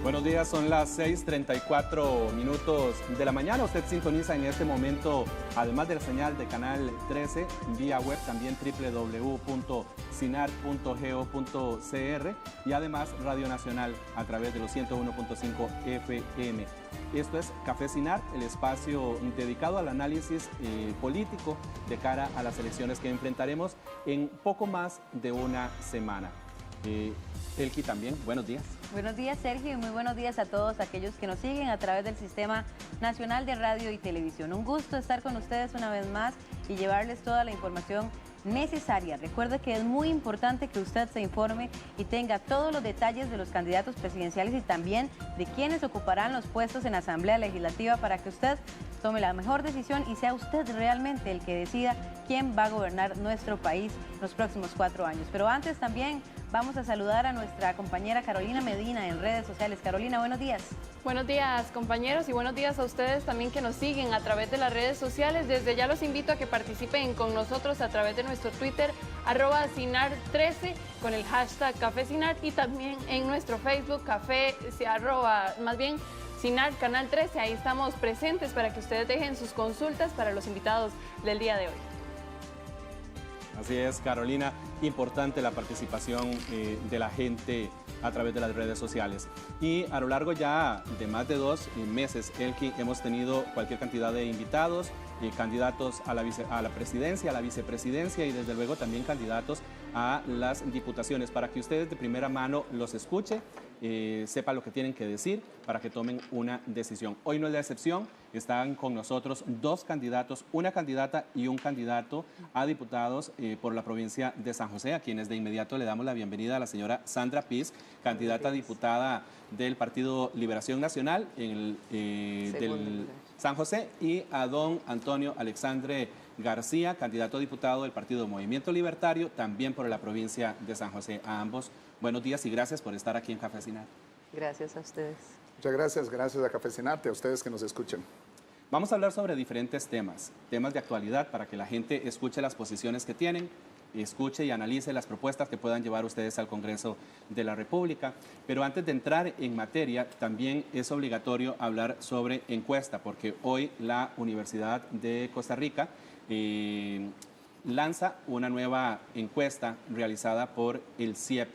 Buenos días, son las 6:34 minutos de la mañana. Usted sintoniza en este momento, además de la señal de Canal 13, vía web también www.sinar.go.cr y además Radio Nacional a través de los 101.5 FM. Esto es Café Sinar, el espacio dedicado al análisis político de cara a las elecciones que enfrentaremos en poco más de una semana. Elki también, buenos días. Buenos días, Sergio, y muy buenos días a todos aquellos que nos siguen a través del Sistema Nacional de Radio y Televisión. Un gusto estar con ustedes una vez más y llevarles toda la información necesaria. Recuerde que es muy importante que usted se informe y tenga todos los detalles de los candidatos presidenciales y también de quienes ocuparán los puestos en la Asamblea Legislativa para que usted tome la mejor decisión y sea usted realmente el que decida quién va a gobernar nuestro país los próximos 4 años. Pero antes también vamos a saludar a nuestra compañera Carolina Medina en redes sociales. Carolina, buenos días. Buenos días, compañeros, y buenos días a ustedes también que nos siguen a través de las redes sociales. Desde ya los invito a que participen con nosotros a través de nuestro Twitter, @Sinar13, con el hashtag Café Sinar, y también en nuestro Facebook, Sinar Canal 13. Ahí estamos presentes para que ustedes dejen sus consultas para los invitados del día de hoy. Así es, Carolina, importante la participación de la gente a través de las redes sociales. Y a lo largo ya de más de 2 meses, Elki, hemos tenido cualquier cantidad de invitados, candidatos a la presidencia, a la vicepresidencia y desde luego también candidatos a las diputaciones, para que ustedes de primera mano los escuchen, sepa lo que tienen que decir para que tomen una decisión. Hoy no es la excepción, están con nosotros 2 candidatos, una candidata y un candidato a diputados por la provincia de San José, a quienes de inmediato le damos la bienvenida a la señora Sandra Piz, candidata a diputada del Partido Liberación Nacional del San José, y a don Antonio Alexandre García, candidato a diputado del Partido Movimiento Libertario, también por la provincia de San José. A ambos, buenos días y gracias por estar aquí en Café Sinar. Gracias a ustedes. Muchas gracias a Café Sinar, a ustedes que nos escuchan. Vamos a hablar sobre diferentes temas de actualidad para que la gente escuche las posiciones que tienen, escuche y analice las propuestas que puedan llevar ustedes al Congreso de la República. Pero antes de entrar en materia, también es obligatorio hablar sobre encuesta, porque hoy la Universidad de Costa Rica lanza una nueva encuesta realizada por el CIEP.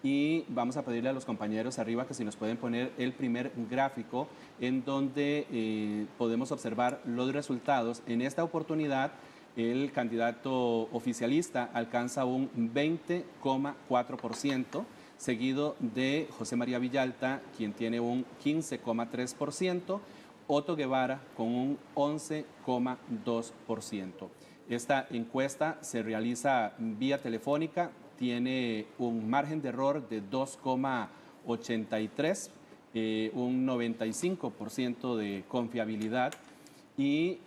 Y vamos a pedirle a los compañeros arriba que si nos pueden poner el primer gráfico en donde podemos observar los resultados. En esta oportunidad, el candidato oficialista alcanza un 20,4%, seguido de José María Villalta, quien tiene un 15,3%, Otto Guevara con un 11,2%. Esta encuesta se realiza vía telefónica, tiene un margen de error de 2,83, un 95% de confiabilidad y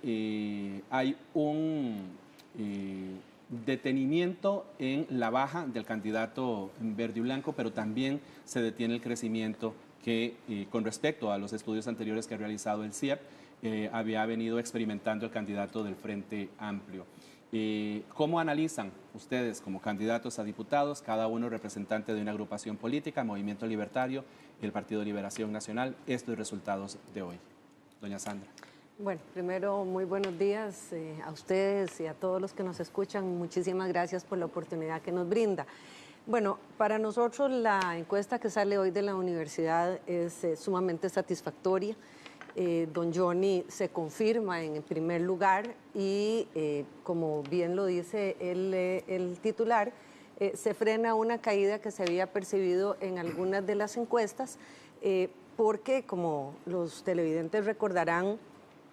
hay un detenimiento en la baja del candidato verde y blanco, pero también se detiene el crecimiento que con respecto a los estudios anteriores que ha realizado el CIEP había venido experimentando el candidato del Frente Amplio. ¿Cómo analizan ustedes como candidatos a diputados, cada uno representante de una agrupación política, Movimiento Libertario, el Partido Liberación Nacional, estos resultados de hoy? Doña Sandra. Bueno, primero, muy buenos días a ustedes y a todos los que nos escuchan. Muchísimas gracias por la oportunidad que nos brinda. Bueno, para nosotros la encuesta que sale hoy de la universidad es sumamente satisfactoria. Don Johnny se confirma en primer lugar y como bien lo dice el titular, se frena una caída que se había percibido en algunas de las encuestas porque, como los televidentes recordarán,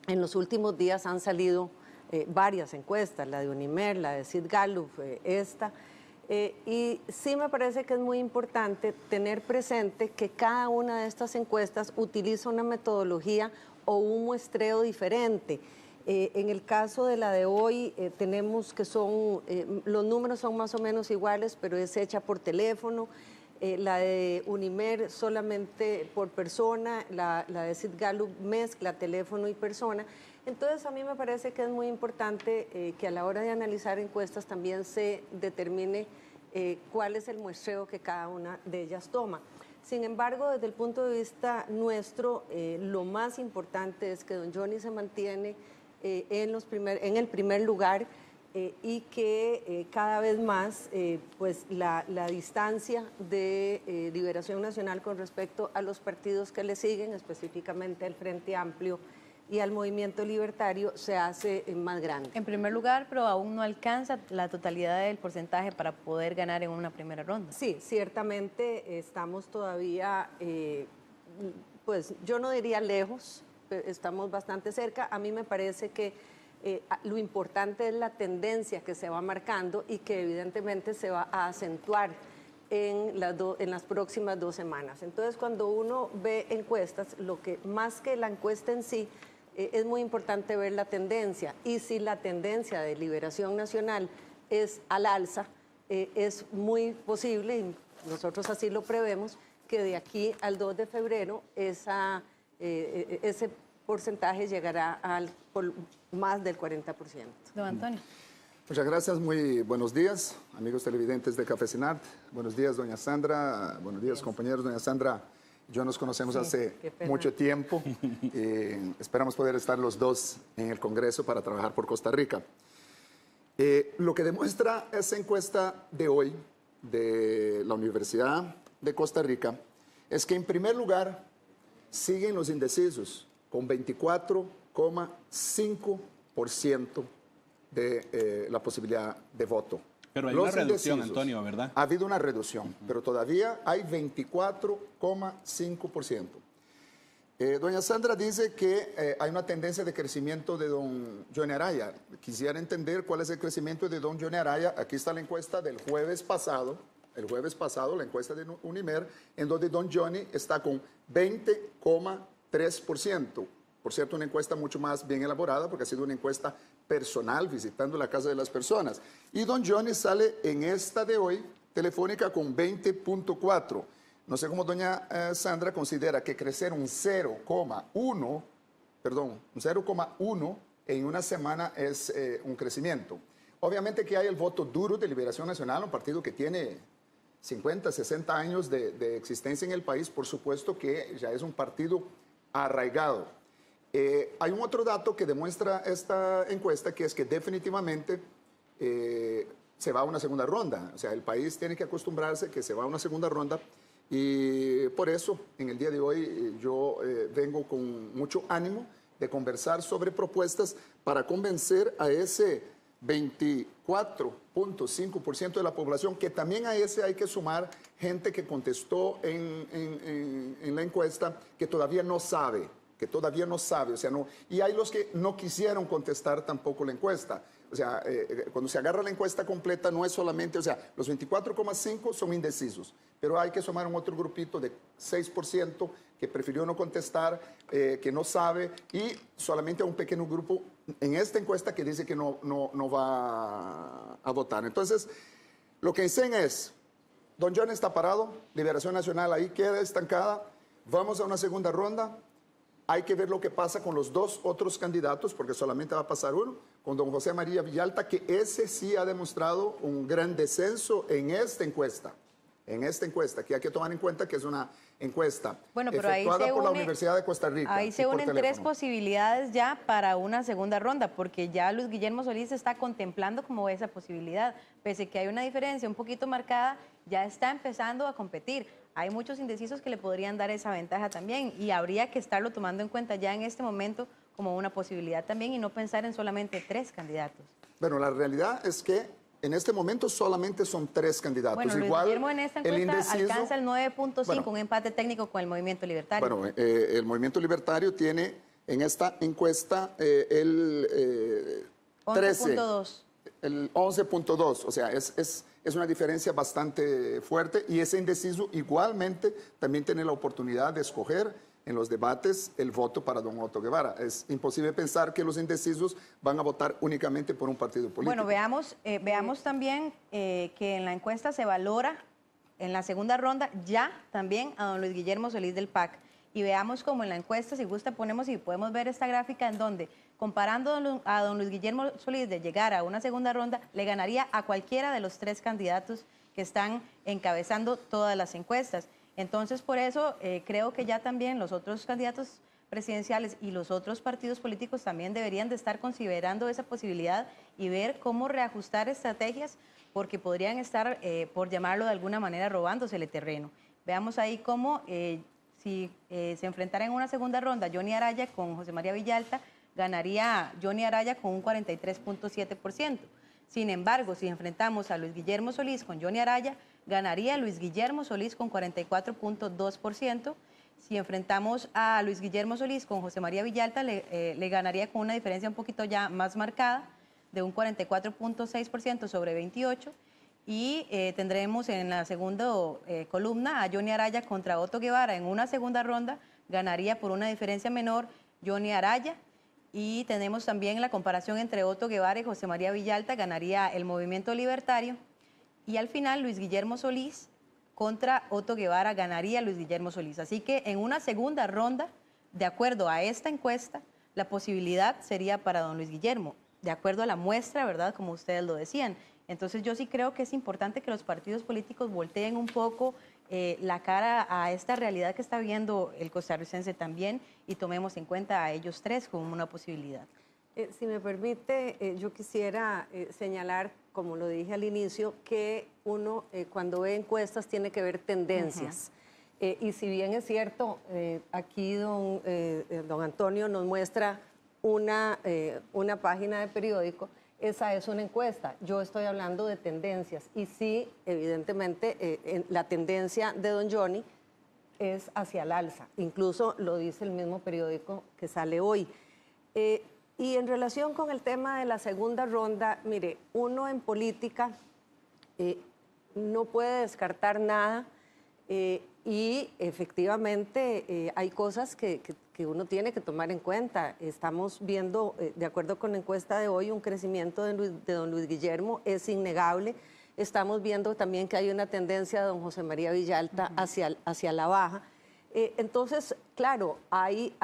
en los últimos días han salido varias encuestas, la de Unimer, la de Sid Gallup, esta. Y sí me parece que es muy importante tener presente que cada una de estas encuestas utiliza una metodología o un muestreo diferente. En el caso de la de hoy tenemos que los números son más o menos iguales, pero es hecha por teléfono. La de Unimer solamente por persona, la de Sid Gallup mezcla teléfono y persona. Entonces a mí me parece que es muy importante que a la hora de analizar encuestas también se determine cuál es el muestreo que cada una de ellas toma. Sin embargo, desde el punto de vista nuestro, lo más importante es que don Johnny se mantiene en el primer lugar y que cada vez más pues la distancia de Liberación Nacional con respecto a los partidos que le siguen, específicamente al Frente Amplio y al Movimiento Libertario, se hace más grande. En primer lugar, pero aún no alcanza la totalidad del porcentaje para poder ganar en una primera ronda. Sí, ciertamente estamos todavía, pues yo no diría lejos, estamos bastante cerca. A mí me parece que lo importante es la tendencia que se va marcando y que evidentemente se va a acentuar en las próximas 2 semanas. Entonces, cuando uno ve encuestas, lo que más que la encuesta en sí, es muy importante ver la tendencia. Y si la tendencia de Liberación Nacional es al alza, es muy posible, y nosotros así lo prevemos, que de aquí al 2 de febrero ese porcentaje llegará por más del 40%. Don Antonio. Muchas gracias, muy buenos días, amigos televidentes de Cafecinat. Buenos días, doña Sandra. Buenos días, compañeros. Doña Sandra, yo nos conocemos hace mucho tiempo. Esperamos poder estar los dos en el Congreso para trabajar por Costa Rica. Lo que demuestra esa encuesta de hoy de la Universidad de Costa Rica es que en primer lugar siguen los indecisos con 24,5% de la posibilidad de voto. Pero hay Los una reducción, indecisos, Antonio, ¿verdad? Ha habido una reducción, pero todavía hay 24,5%. Doña Sandra dice que hay una tendencia de crecimiento de don Johnny Araya. Quisiera entender cuál es el crecimiento de don Johnny Araya. Aquí está la encuesta del jueves pasado, la encuesta de Unimer, en donde don Johnny está con 20,3%. Por cierto, una encuesta mucho más bien elaborada porque ha sido una encuesta personal, visitando la casa de las personas. Y don Johnny sale en esta de hoy, telefónica, con 20,4%. No sé cómo doña Sandra considera que crecer un 0,1 en una semana es un crecimiento. Obviamente que hay el voto duro de Liberación Nacional, un partido que tiene 50, 60 años de existencia en el país, por supuesto que ya es un partido arraigado. Hay un otro dato que demuestra esta encuesta, que es que definitivamente se va a una segunda ronda. O sea, el país tiene que acostumbrarse que se va a una segunda ronda. Y por eso, en el día de hoy, yo vengo con mucho ánimo de conversar sobre propuestas para convencer a ese 24,5% de la población, que también a ese hay que sumar gente que contestó en la encuesta que todavía no sabe, o sea, no, y hay los que no quisieron contestar tampoco la encuesta. O sea, cuando se agarra la encuesta completa no es solamente, o sea, los 24,5 son indecisos, pero hay que sumar un otro grupito de 6% que prefirió no contestar, que no sabe, y solamente a un pequeño grupo en esta encuesta que dice que no va a votar. Entonces, lo que dicen es, don John está parado, Liberación Nacional ahí queda estancada, vamos a una segunda ronda. Hay que ver lo que pasa con los dos otros candidatos, porque solamente va a pasar uno, con don José María Villalta, que ese sí ha demostrado un gran descenso en esta encuesta, que hay que tomar en cuenta que es una encuesta efectuada por la Universidad de Costa Rica. Ahí se unen 3 posibilidades ya para una segunda ronda, porque ya Luis Guillermo Solís está contemplando como esa posibilidad. Pese que hay una diferencia un poquito marcada, ya está empezando a competir. Hay muchos indecisos que le podrían dar esa ventaja también y habría que estarlo tomando en cuenta ya en este momento como una posibilidad también y no pensar en solamente 3 candidatos. Bueno, la realidad es que en este momento solamente son 3 candidatos. Bueno, Luis Guillermo en esta encuesta alcanza el 9,5, un empate técnico con el Movimiento Libertario. Bueno, el Movimiento Libertario tiene en esta encuesta el 11,2. El 11,2, o sea, es una diferencia bastante fuerte, y ese indeciso igualmente también tiene la oportunidad de escoger en los debates el voto para don Otto Guevara. Es imposible pensar que los indecisos van a votar únicamente por un partido político. Bueno, veamos también que en la encuesta se valora en la segunda ronda ya también a don Luis Guillermo Solís del PAC. Y veamos cómo en la encuesta, si gusta, podemos ver esta gráfica en donde, comparando a don Luis Guillermo Solís de llegar a una segunda ronda, le ganaría a cualquiera de los 3 candidatos que están encabezando todas las encuestas. Entonces, por eso creo que ya también los otros candidatos presidenciales y los otros partidos políticos también deberían de estar considerando esa posibilidad y ver cómo reajustar estrategias, porque podrían estar, por llamarlo de alguna manera, robándosele terreno. Veamos ahí cómo, si se enfrentara en una segunda ronda Johnny Araya con José María Villalta, ganaría Johnny Araya con un 43.7%. Sin embargo, si enfrentamos a Luis Guillermo Solís con Johnny Araya, ganaría Luis Guillermo Solís con 44.2%. Si enfrentamos a Luis Guillermo Solís con José María Villalta, le ganaría con una diferencia un poquito ya más marcada, de un 44.6% sobre 28%. Y tendremos en la segunda columna a Johnny Araya contra Otto Guevara. En una segunda ronda ganaría por una diferencia menor Johnny Araya. Y tenemos también la comparación entre Otto Guevara y José María Villalta, ganaría el Movimiento Libertario. Y al final Luis Guillermo Solís contra Otto Guevara, ganaría Luis Guillermo Solís. Así que en una segunda ronda, de acuerdo a esta encuesta, la posibilidad sería para don Luis Guillermo, de acuerdo a la muestra, ¿verdad? Como ustedes lo decían. Entonces yo sí creo que es importante que los partidos políticos volteen un poco la cara a esta realidad que está viendo el costarricense también y tomemos en cuenta a ellos tres como una posibilidad. Si me permite, yo quisiera señalar, como lo dije al inicio, que uno cuando ve encuestas tiene que ver tendencias. Y si bien es cierto, aquí don Antonio nos muestra una página de periódico, esa es una encuesta. Yo estoy hablando de tendencias y sí, evidentemente, la tendencia de don Johnny es hacia el alza. Incluso lo dice el mismo periódico que sale hoy. Y en relación con el tema de la segunda ronda, mire, uno en política no puede descartar nada y efectivamente hay cosas que uno tiene que tomar en cuenta. Estamos viendo, de acuerdo con la encuesta de hoy, un crecimiento de don Luis Guillermo, es innegable. Estamos viendo también que hay una tendencia de don José María Villalta hacia la baja. Entonces, claro, hay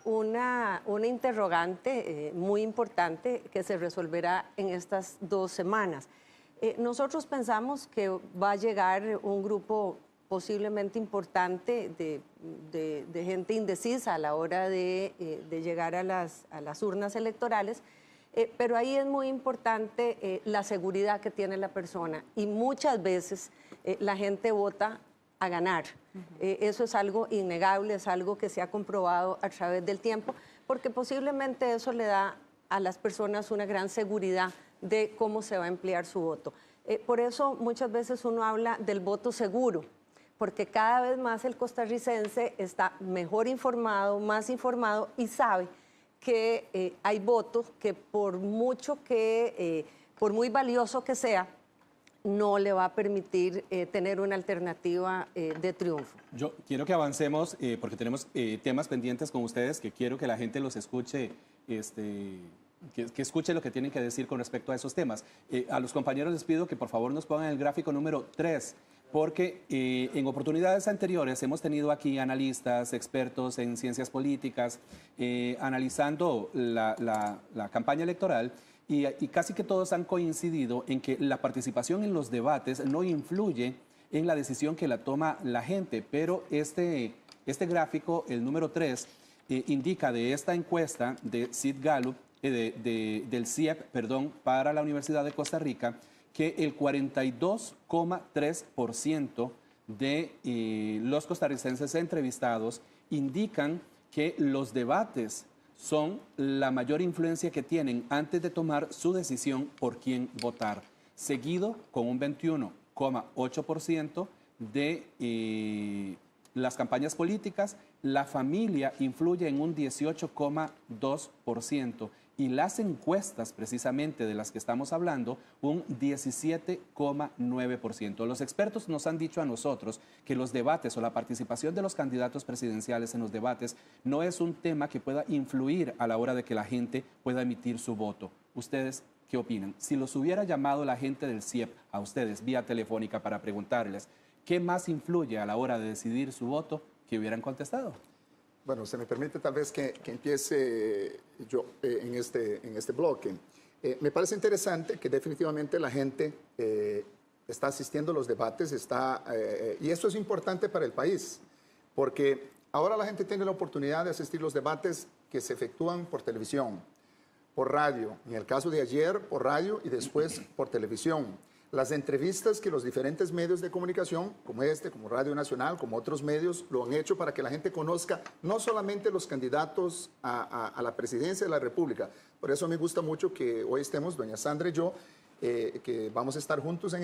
una interrogante muy importante que se resolverá en estas 2 semanas. Nosotros pensamos que va a llegar un grupo posiblemente importante de gente indecisa a la hora de llegar a las urnas electorales, pero ahí es muy importante la seguridad que tiene la persona y muchas veces la gente vota a ganar. Eso es algo innegable, es algo que se ha comprobado a través del tiempo, porque posiblemente eso le da a las personas una gran seguridad de cómo se va a emplear su voto. Por eso muchas veces uno habla del voto seguro, porque cada vez más el costarricense está mejor informado, más informado y sabe que hay votos que por muy valioso que sea, no le va a permitir tener una alternativa de triunfo. Yo quiero que avancemos porque tenemos temas pendientes con ustedes que quiero que la gente los escuche, que escuche lo que tienen que decir con respecto a esos temas. A los compañeros les pido que por favor nos pongan el gráfico número 3, porque en oportunidades anteriores hemos tenido aquí analistas, expertos en ciencias políticas, analizando la campaña electoral. Y casi que todos han coincidido en que la participación en los debates no influye en la decisión que la toma la gente, pero este gráfico, el número 3, indica de esta encuesta de Sid Gallup, del CIEP, perdón, para la Universidad de Costa Rica, que el 42,3% de los costarricenses entrevistados indican que los debates son la mayor influencia que tienen antes de tomar su decisión por quién votar, seguido con un 21,8% de las campañas políticas. La familia influye en un 18,2% y las encuestas precisamente de las que estamos hablando, un 17,9%. Los expertos nos han dicho a nosotros que los debates o la participación de los candidatos presidenciales en los debates no es un tema que pueda influir a la hora de que la gente pueda emitir su voto. ¿Ustedes qué opinan? Si los hubiera llamado la gente del CIEP a ustedes vía telefónica para preguntarles qué más influye a la hora de decidir su voto, ¿qué hubieran contestado? Bueno, se me permite tal vez que empiece yo en este bloque. Me parece interesante que definitivamente la gente está asistiendo a los debates, y esto es importante para el país, porque ahora la gente tiene la oportunidad de asistir a los debates que se efectúan por televisión, por radio, en el caso de ayer por radio y después por televisión. Las entrevistas que los diferentes medios de comunicación, como como Radio Nacional, como otros medios, lo han hecho para que la gente conozca no solamente los candidatos a la presidencia de la República. Por eso me gusta mucho que hoy estemos, doña Sandra y yo, que vamos a estar juntos en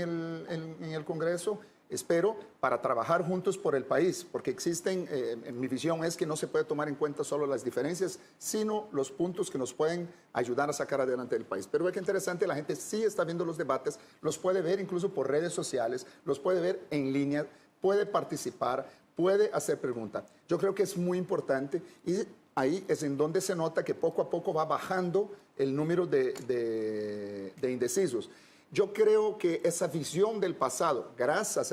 el Congreso, espero, para trabajar juntos por el país, porque existen, mi visión es que no se puede tomar en cuenta solo las diferencias, sino los puntos que nos pueden ayudar a sacar adelante el país. Pero es que interesante, la gente sí está viendo los debates, los puede ver incluso por redes sociales, los puede ver en línea, puede participar, puede hacer preguntas. Yo creo que es muy importante y ahí es en donde se nota que poco a poco va bajando el número de indecisos. Yo creo que esa visión del pasado, gracias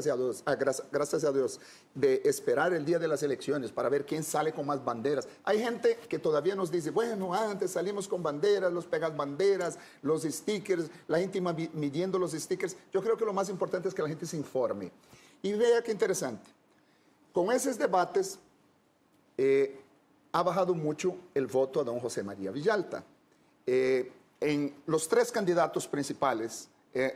a Dios, de esperar el día de las elecciones para ver quién sale con más banderas. Hay gente que todavía nos dice, bueno, antes salimos con banderas, los pegas banderas, los stickers, la gente iba midiendo los stickers. Yo creo que lo más importante es que la gente se informe. Y vea qué interesante. Con esos debates ha bajado mucho el voto a don José María Villalta. En los tres candidatos principales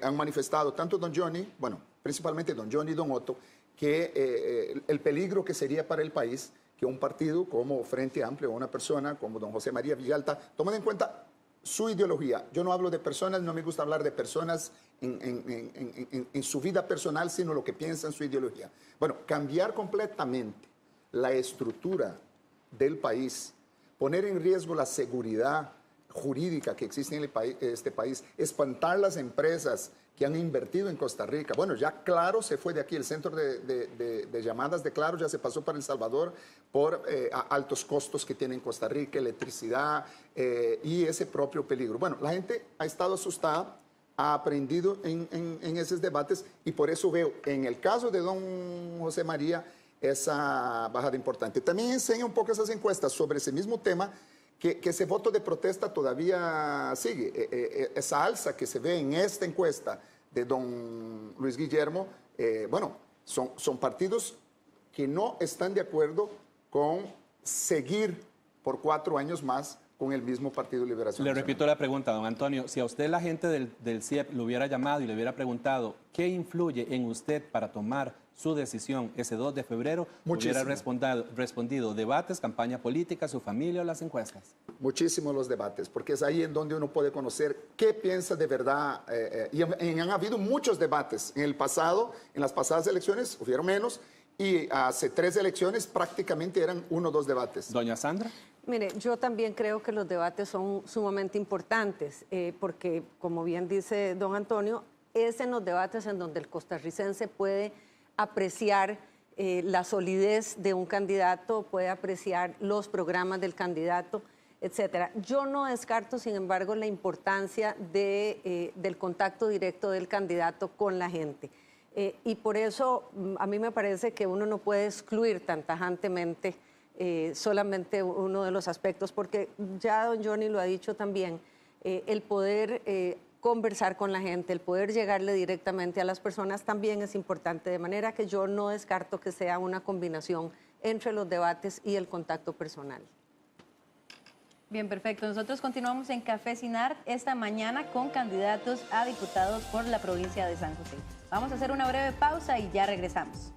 han manifestado, tanto don Johnny, bueno, principalmente don Johnny y don Otto, que el peligro que sería para el país que un partido como Frente Amplio o una persona como don José María Villalta, tomando en cuenta su ideología. Yo no hablo de personas, no me gusta hablar de personas en su vida personal, sino lo que piensa en su ideología. Bueno, cambiar completamente la estructura del país, poner en riesgo la seguridad jurídica que existe en este país, espantar las empresas que han invertido en Costa Rica. Bueno, ya Claro se fue de aquí, el centro de llamadas de Claro ya se pasó para El Salvador por altos costos que tiene en Costa Rica, electricidad y ese propio peligro. Bueno, la gente ha estado asustada, ha aprendido en esos debates y por eso veo en el caso de don José María esa bajada importante. También enseña un poco esas encuestas sobre ese mismo tema, que ese voto de protesta todavía sigue. Esa alza que se ve en esta encuesta de don Luis Guillermo, bueno, son partidos que no están de acuerdo con seguir por 4 años más con el mismo Partido de Liberación Le Nacional. repito la pregunta, don Antonio. Si a usted la gente del CIEP lo hubiera llamado y le hubiera preguntado qué influye en usted para tomar su decisión ese 2 de febrero, Muchísimo. hubiera respondido debates, campaña política, su familia o las encuestas. Muchísimo los debates, porque es ahí en donde uno puede conocer qué piensa de verdad. Y han habido muchos debates. En el pasado, en las pasadas elecciones, hubieron menos, y hace 3 elecciones prácticamente eran 1 o 2 debates. Doña Sandra. Mire, yo también creo que los debates son sumamente importantes, porque, como bien dice don Antonio, es en los debates en donde el costarricense puede apreciar la solidez de un candidato, puede apreciar los programas del candidato, etcétera. Yo no descarto, sin embargo, la importancia del contacto directo del candidato con la gente. Y por eso a mí me parece que uno no puede excluir tan tajantemente solamente uno de los aspectos, porque ya don Johnny lo ha dicho también, el poder conversar con la gente, el poder llegarle directamente a las personas también es importante, de manera que yo no descarto que sea una combinación entre los debates y el contacto personal. Bien, perfecto. Nosotros continuamos en Café Sin Art esta mañana con candidatos a diputados por la provincia de San José. Vamos a hacer una breve pausa y ya regresamos.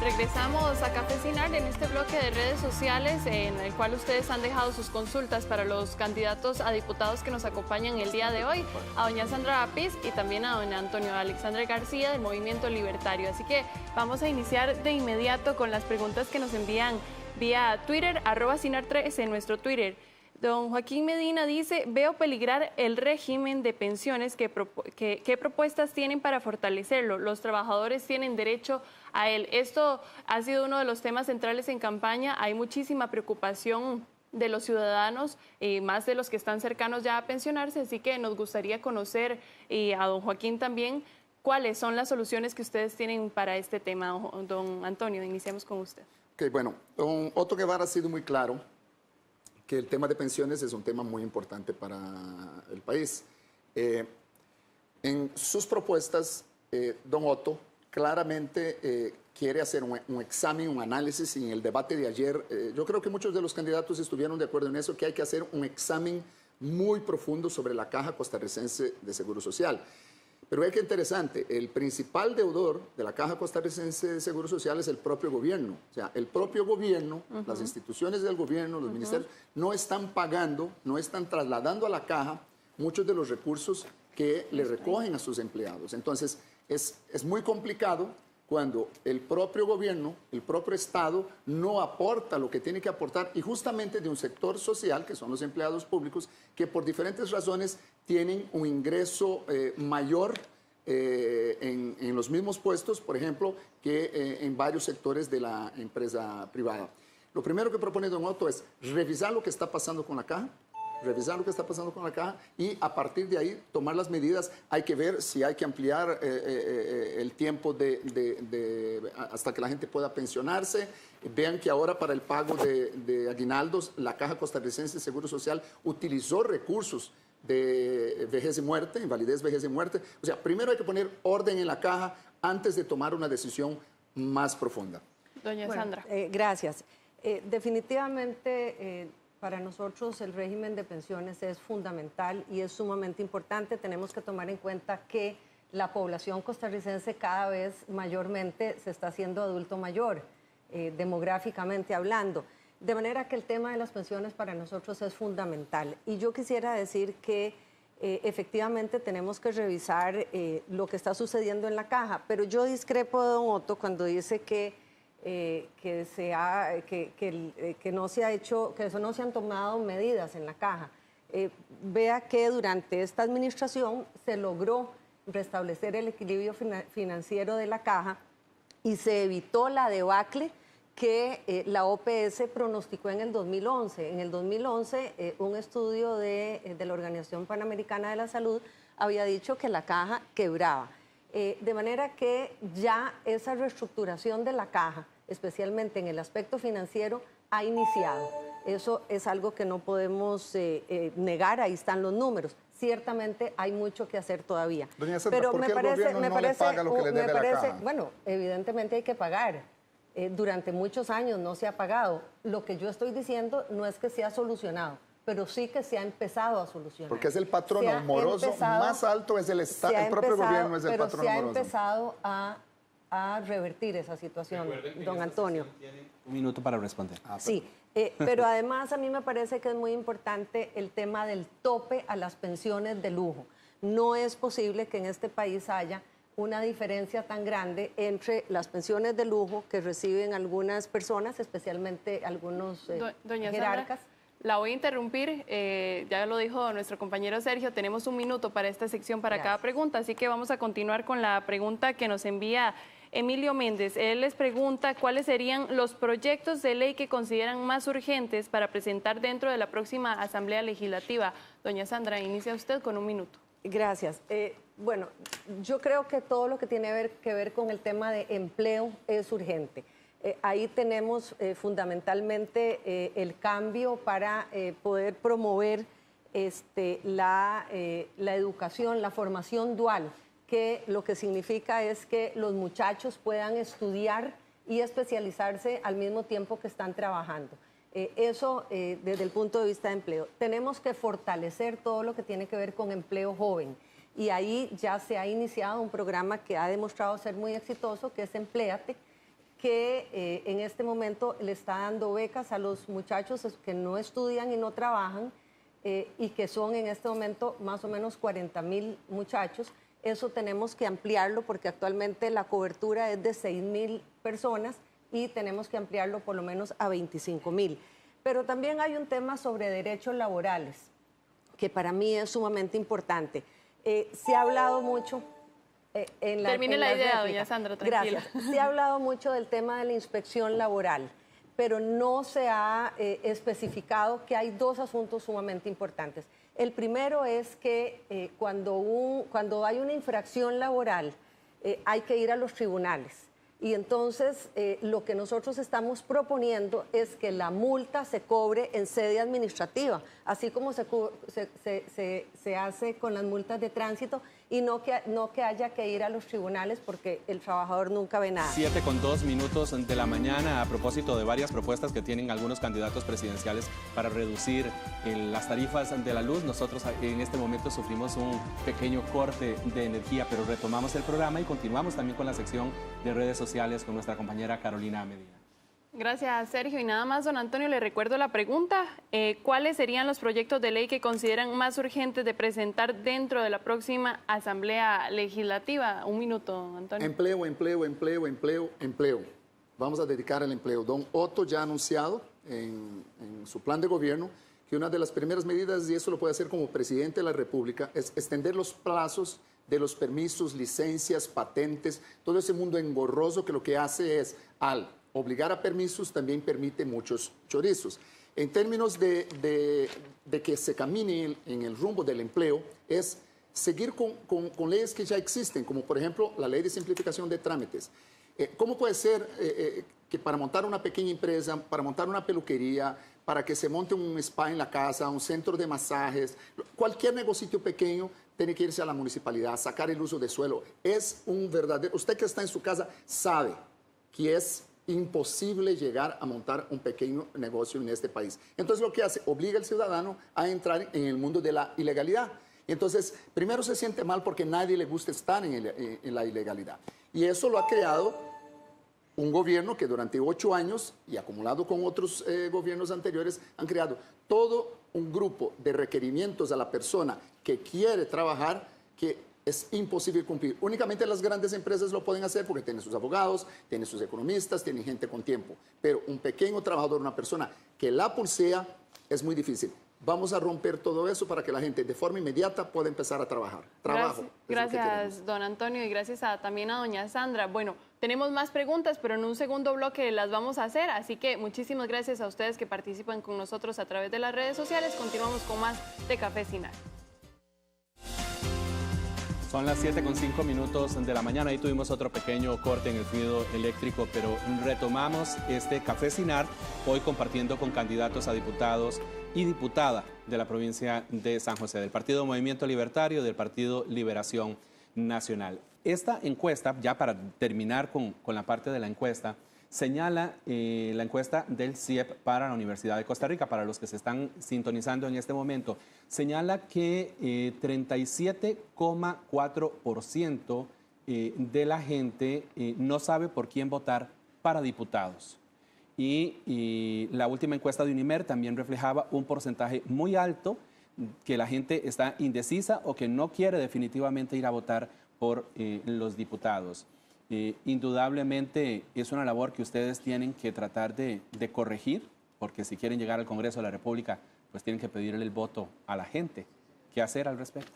Regresamos a Café Sin Art en este bloque de redes sociales en el cual ustedes han dejado sus consultas para los candidatos a diputados que nos acompañan el día de hoy, a doña Sandra Apiz y también a don Antonio Alexandre García del Movimiento Libertario. Así que vamos a iniciar de inmediato con las preguntas que nos envían vía Twitter, @Sinar13 en nuestro Twitter. Don Joaquín Medina dice, veo peligrar el régimen de pensiones. ¿Qué propuestas tienen para fortalecerlo? Los trabajadores tienen derecho a él. Esto ha sido uno de los temas centrales en campaña. Hay muchísima preocupación de los ciudadanos, más de los que están cercanos ya a pensionarse, así que nos gustaría conocer, a don Joaquín también, ¿Cuáles son las soluciones que ustedes tienen para este tema, don Antonio? Iniciamos con usted. Ok, bueno, don Otto Guevara ha sido muy claro que el tema de pensiones es un tema muy importante para el país. En sus propuestas, don Otto claramente quiere hacer un examen, un análisis, y en el debate de ayer, yo creo que muchos de los candidatos estuvieron de acuerdo en eso, que hay que hacer un examen muy profundo sobre la Caja Costarricense de Seguro Social. Pero es que interesante, el principal deudor de la Caja Costarricense de Seguro Social es el propio gobierno. O sea, el propio gobierno, las instituciones del gobierno, los ministerios, no están pagando, no están trasladando a la Caja muchos de los recursos que le recogen a sus empleados. Entonces, es muy complicado cuando el propio gobierno, el propio Estado, no aporta lo que tiene que aportar, y justamente de un sector social, que son los empleados públicos, que por diferentes razones tienen un ingreso mayor en los mismos puestos, por ejemplo, que en varios sectores de la empresa privada. Lo primero que propone don Otto es revisar lo que está pasando con la Caja, y a partir de ahí tomar las medidas. Hay que ver si hay que ampliar el tiempo hasta que la gente pueda pensionarse. Vean que ahora para el pago de aguinaldos, la Caja Costarricense de Seguro Social utilizó recursos de vejez y muerte, invalidez, vejez y muerte. O sea, primero hay que poner orden en la Caja antes de tomar una decisión más profunda. Doña Sandra. Gracias. Definitivamente, para nosotros el régimen de pensiones es fundamental y es sumamente importante. Tenemos que tomar en cuenta que la población costarricense cada vez mayormente se está haciendo adulto mayor, demográficamente hablando. De manera que el tema de las pensiones para nosotros es fundamental. Y yo quisiera decir que efectivamente tenemos que revisar lo que está sucediendo en la Caja, pero yo discrepo de don Otto cuando dice que no se han tomado medidas en la Caja. Vea que durante esta administración se logró restablecer el equilibrio financiero de la Caja y se evitó la debacle que la OPS pronosticó en el 2011. En el 2011, un estudio de la Organización Panamericana de la Salud había dicho que la Caja quebraba. De manera que ya esa reestructuración de la Caja, especialmente en el aspecto financiero, ha iniciado. Eso es algo que no podemos negar, ahí están los números. Ciertamente hay mucho que hacer todavía. Doña Sandra, ¿por qué el gobierno no le paga lo que le debe a la Caja? Bueno, evidentemente hay que pagar. Durante muchos años no se ha pagado. Lo que yo estoy diciendo no es que se ha solucionado, pero sí que se ha empezado a solucionar. Porque es el patrono moroso más alto, es el propio gobierno es el patrono moroso. Se ha empezado a revertir esa situación, don Antonio. Tiene un minuto para responder. Sí, pero además a mí me parece que es muy importante el tema del tope a las pensiones de lujo. No es posible que en este país haya una diferencia tan grande entre las pensiones de lujo que reciben algunas personas, especialmente algunos Doña jerarcas. Sandra, la voy a interrumpir, ya lo dijo nuestro compañero Sergio, tenemos un minuto para esta sección para cada pregunta, así que vamos a continuar con la pregunta que nos envía Emilio Méndez. Él les pregunta cuáles serían los proyectos de ley que consideran más urgentes para presentar dentro de la próxima Asamblea Legislativa. Doña Sandra, inicia usted con un minuto. Gracias. Bueno, yo creo que todo lo que tiene que ver con el tema de empleo es urgente. Ahí tenemos fundamentalmente el cambio para poder promover la educación, la formación dual, que lo que significa es que los muchachos puedan estudiar y especializarse al mismo tiempo que están trabajando. Eso desde el punto de vista de empleo. Tenemos que fortalecer todo lo que tiene que ver con empleo joven. Y ahí ya se ha iniciado un programa que ha demostrado ser muy exitoso, que es Empléate, que en este momento le está dando becas a los muchachos que no estudian y no trabajan, y que son en este momento más o menos 40,000 muchachos. Eso tenemos que ampliarlo porque actualmente la cobertura es de 6,000 personas y tenemos que ampliarlo por lo menos a 25,000. Pero también hay un tema sobre derechos laborales, que para mí es sumamente importante. Se ha hablado mucho... Termine la idea, doña Sandra, tranquila. Gracias. Se ha hablado mucho del tema de la inspección laboral, pero no se ha especificado que hay dos asuntos sumamente importantes. El primero es que cuando hay una infracción laboral, hay que ir a los tribunales. Y entonces lo que nosotros estamos proponiendo es que la multa se cobre en sede administrativa, así como se hace con las multas de tránsito, y no que haya que ir a los tribunales porque el trabajador nunca ve nada. 7:02 de la mañana, a propósito de varias propuestas que tienen algunos candidatos presidenciales para reducir las tarifas de la luz. Nosotros en este momento sufrimos un pequeño corte de energía, pero retomamos el programa y continuamos también con la sección de redes sociales con nuestra compañera Carolina Medina. Gracias, Sergio. Y nada más, don Antonio, le recuerdo la pregunta. ¿Cuáles serían los proyectos de ley que consideran más urgentes de presentar dentro de la próxima Asamblea Legislativa? Un minuto, don Antonio. Empleo, empleo, empleo, empleo, empleo. Vamos a dedicar al empleo. Don Otto ya ha anunciado en su plan de gobierno que una de las primeras medidas, y eso lo puede hacer como presidente de la República, es extender los plazos de los permisos, licencias, patentes, todo ese mundo engorroso que lo que hace es, al obligar a permisos, también permite muchos chorizos. En términos de que se camine en el rumbo del empleo, es seguir con leyes que ya existen, como por ejemplo la ley de simplificación de trámites. ¿Cómo puede ser que para montar una pequeña empresa, para montar una peluquería, para que se monte un spa en la casa, un centro de masajes, cualquier negocio pequeño tiene que irse a la municipalidad, sacar el uso de suelo? Es un verdadero... Usted que está en su casa sabe que es imposible llegar a montar un pequeño negocio en este país. Entonces lo que hace, obliga al ciudadano a entrar en el mundo de la ilegalidad. Entonces, primero se siente mal porque a nadie le gusta estar en la ilegalidad. Y eso lo ha creado un gobierno que durante 8 años, y acumulado con otros gobiernos anteriores, han creado todo un grupo de requerimientos a la persona que quiere trabajar que es imposible cumplir. Únicamente las grandes empresas lo pueden hacer porque tienen sus abogados, tienen sus economistas, tienen gente con tiempo. Pero un pequeño trabajador, una persona que la pulsea, es muy difícil. Vamos a romper todo eso para que la gente de forma inmediata pueda empezar a trabajar. Trabajo. Gracias, don Antonio, y gracias también a doña Sandra. Bueno, tenemos más preguntas, pero en un segundo bloque las vamos a hacer, así que muchísimas gracias a ustedes que participan con nosotros a través de las redes sociales. Continuamos con más de Café Cinar. Son las 7:05 de la mañana. Ahí tuvimos otro pequeño corte en el fluido eléctrico, pero retomamos este Café Cinar, hoy compartiendo con candidatos a diputados y diputada de la provincia de San José, del Partido Movimiento Libertario, del Partido Liberación Nacional. Esta encuesta, ya para terminar con la parte de la encuesta, señala la encuesta del CIEP para la Universidad de Costa Rica, para los que se están sintonizando en este momento, señala que 37,4% de la gente no sabe por quién votar para diputados. Y la última encuesta de Unimer también reflejaba un porcentaje muy alto que la gente está indecisa o que no quiere definitivamente ir a votar por los diputados. Indudablemente es una labor que ustedes tienen que tratar de corregir, porque si quieren llegar al Congreso de la República, pues tienen que pedirle el voto a la gente. ¿Qué hacer al respecto?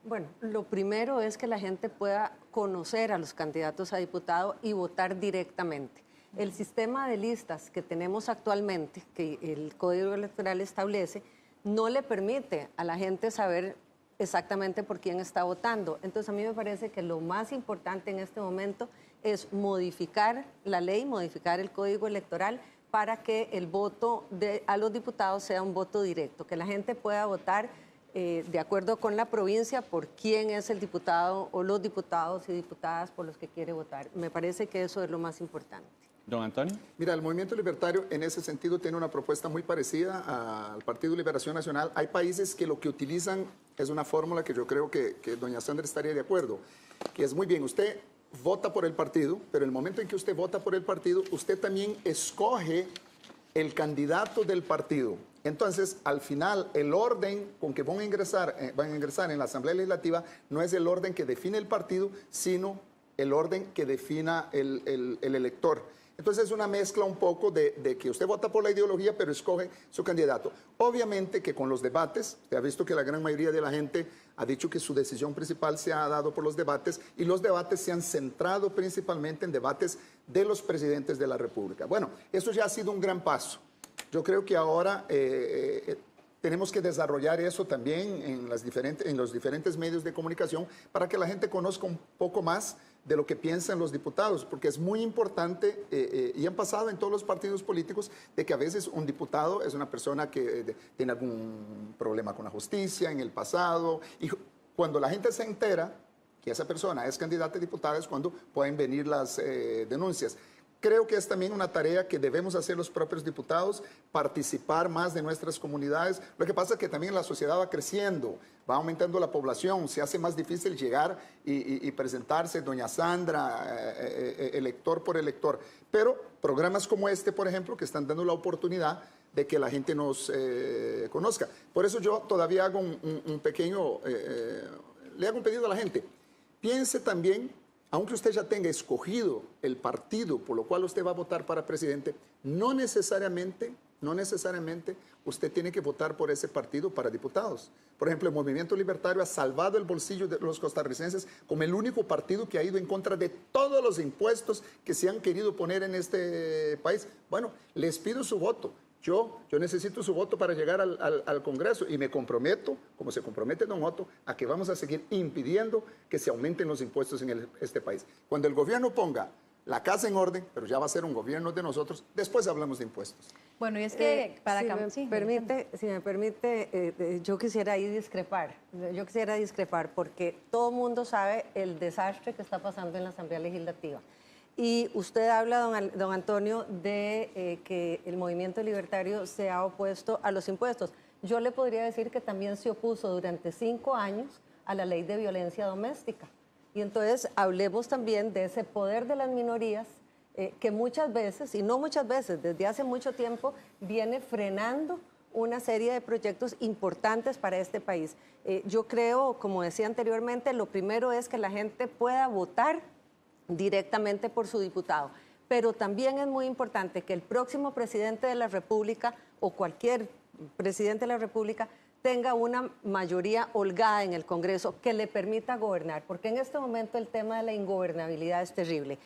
Bueno, lo primero es que la gente pueda conocer a los candidatos a diputado y votar directamente. El sistema de listas que tenemos actualmente, que el Código Electoral establece, no le permite a la gente saber exactamente por quién está votando. Entonces a mí me parece que lo más importante en este momento es modificar la ley, modificar el Código Electoral para que el voto a los diputados sea un voto directo, que la gente pueda votar de acuerdo con la provincia por quién es el diputado o los diputados y diputadas por los que quiere votar. Me parece que eso es lo más importante. Don Antonio. Mira, el Movimiento Libertario en ese sentido tiene una propuesta muy parecida al Partido Liberación Nacional. Hay países que lo que utilizan es una fórmula que yo creo que doña Sandra estaría de acuerdo, que es muy bien, usted vota por el partido, pero el momento en que usted vota por el partido, usted también escoge el candidato del partido. Entonces, al final, el orden con que van a ingresar en la Asamblea Legislativa no es el orden que define el partido, sino el orden que defina el elector. Entonces es una mezcla un poco de que usted vota por la ideología, pero escoge su candidato. Obviamente que con los debates, usted ha visto que la gran mayoría de la gente ha dicho que su decisión principal se ha dado por los debates, y los debates se han centrado principalmente en debates de los presidentes de la República. Bueno, eso ya ha sido un gran paso. Yo creo que ahora tenemos que desarrollar eso también en los diferentes medios de comunicación para que la gente conozca un poco más de lo que piensan los diputados, porque es muy importante, y han pasado en todos los partidos políticos, de que a veces un diputado es una persona que tiene algún problema con la justicia en el pasado, y cuando la gente se entera que esa persona es candidata a diputada es cuando pueden venir las denuncias. Creo que es también una tarea que debemos hacer los propios diputados, participar más de nuestras comunidades. Lo que pasa es que también la sociedad va creciendo, va aumentando la población, se hace más difícil llegar y presentarse, doña Sandra, elector por elector. Pero programas como este, por ejemplo, que están dando la oportunidad de que la gente nos conozca. Por eso yo todavía hago un pequeño, le hago un pedido a la gente. Piense también, aunque usted ya tenga escogido el partido por lo cual usted va a votar para presidente, no necesariamente usted tiene que votar por ese partido para diputados. Por ejemplo, el Movimiento Libertario ha salvado el bolsillo de los costarricenses como el único partido que ha ido en contra de todos los impuestos que se han querido poner en este país. Bueno, les pido su voto. Yo necesito su voto para llegar al Congreso y me comprometo, como se compromete don Otto, a que vamos a seguir impidiendo que se aumenten los impuestos en este país. Cuando el gobierno ponga la casa en orden, pero ya va a ser un gobierno de nosotros, después hablamos de impuestos. Bueno, y es que para si me permite, yo quisiera ahí discrepar. Yo quisiera discrepar porque todo el mundo sabe el desastre que está pasando en la Asamblea Legislativa. Y usted habla, don Antonio, de que el movimiento libertario se ha opuesto a los impuestos. Yo le podría decir que también se opuso durante 5 años a la ley de violencia doméstica. Y entonces hablemos también de ese poder de las minorías que muchas veces, y no muchas veces, desde hace mucho tiempo, viene frenando una serie de proyectos importantes para este país. Yo creo, como decía anteriormente, lo primero es que la gente pueda votar directamente por su diputado. Pero también es muy importante que el próximo presidente de la República o cualquier presidente de la República tenga una mayoría holgada en el Congreso que le permita gobernar, porque en este momento el tema de la ingobernabilidad es terrible.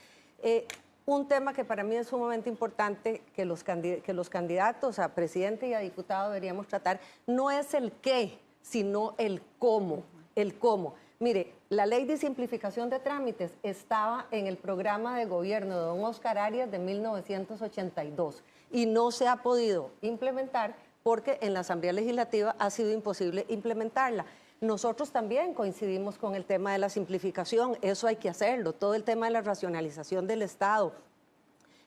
Un tema que para mí es sumamente importante que los candidatos a presidente y a diputado deberíamos tratar no es el qué, sino el cómo. El cómo. Mire, la ley de simplificación de trámites estaba en el programa de gobierno de don Oscar Arias de 1982 y no se ha podido implementar porque en la Asamblea Legislativa ha sido imposible implementarla. Nosotros también coincidimos con el tema de la simplificación, eso hay que hacerlo, todo el tema de la racionalización del Estado,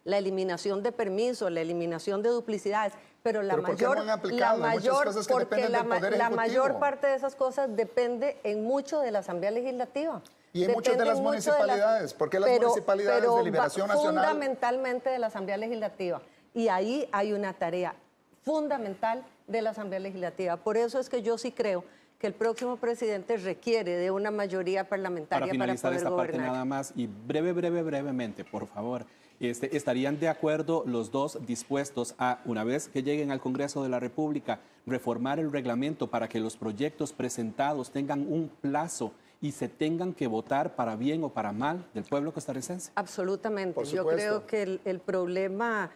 la eliminación de permisos, la eliminación de duplicidades, pero la mayor parte de esas cosas depende en mucho de la Asamblea Legislativa. Y en muchas de las municipalidades, porque las municipalidades de Liberación Nacional... Fundamentalmente de la Asamblea Legislativa. Y ahí hay una tarea fundamental de la Asamblea Legislativa. Por eso es que yo sí creo que el próximo presidente requiere de una mayoría parlamentaria para poder finalizar esta gobernar. parte nada más, y brevemente, por favor, ¿estarían de acuerdo los dos dispuestos a, una vez que lleguen al Congreso de la República, reformar el reglamento para que los proyectos presentados tengan un plazo y se tengan que votar para bien o para mal del pueblo costarricense? Absolutamente. Yo creo que el problema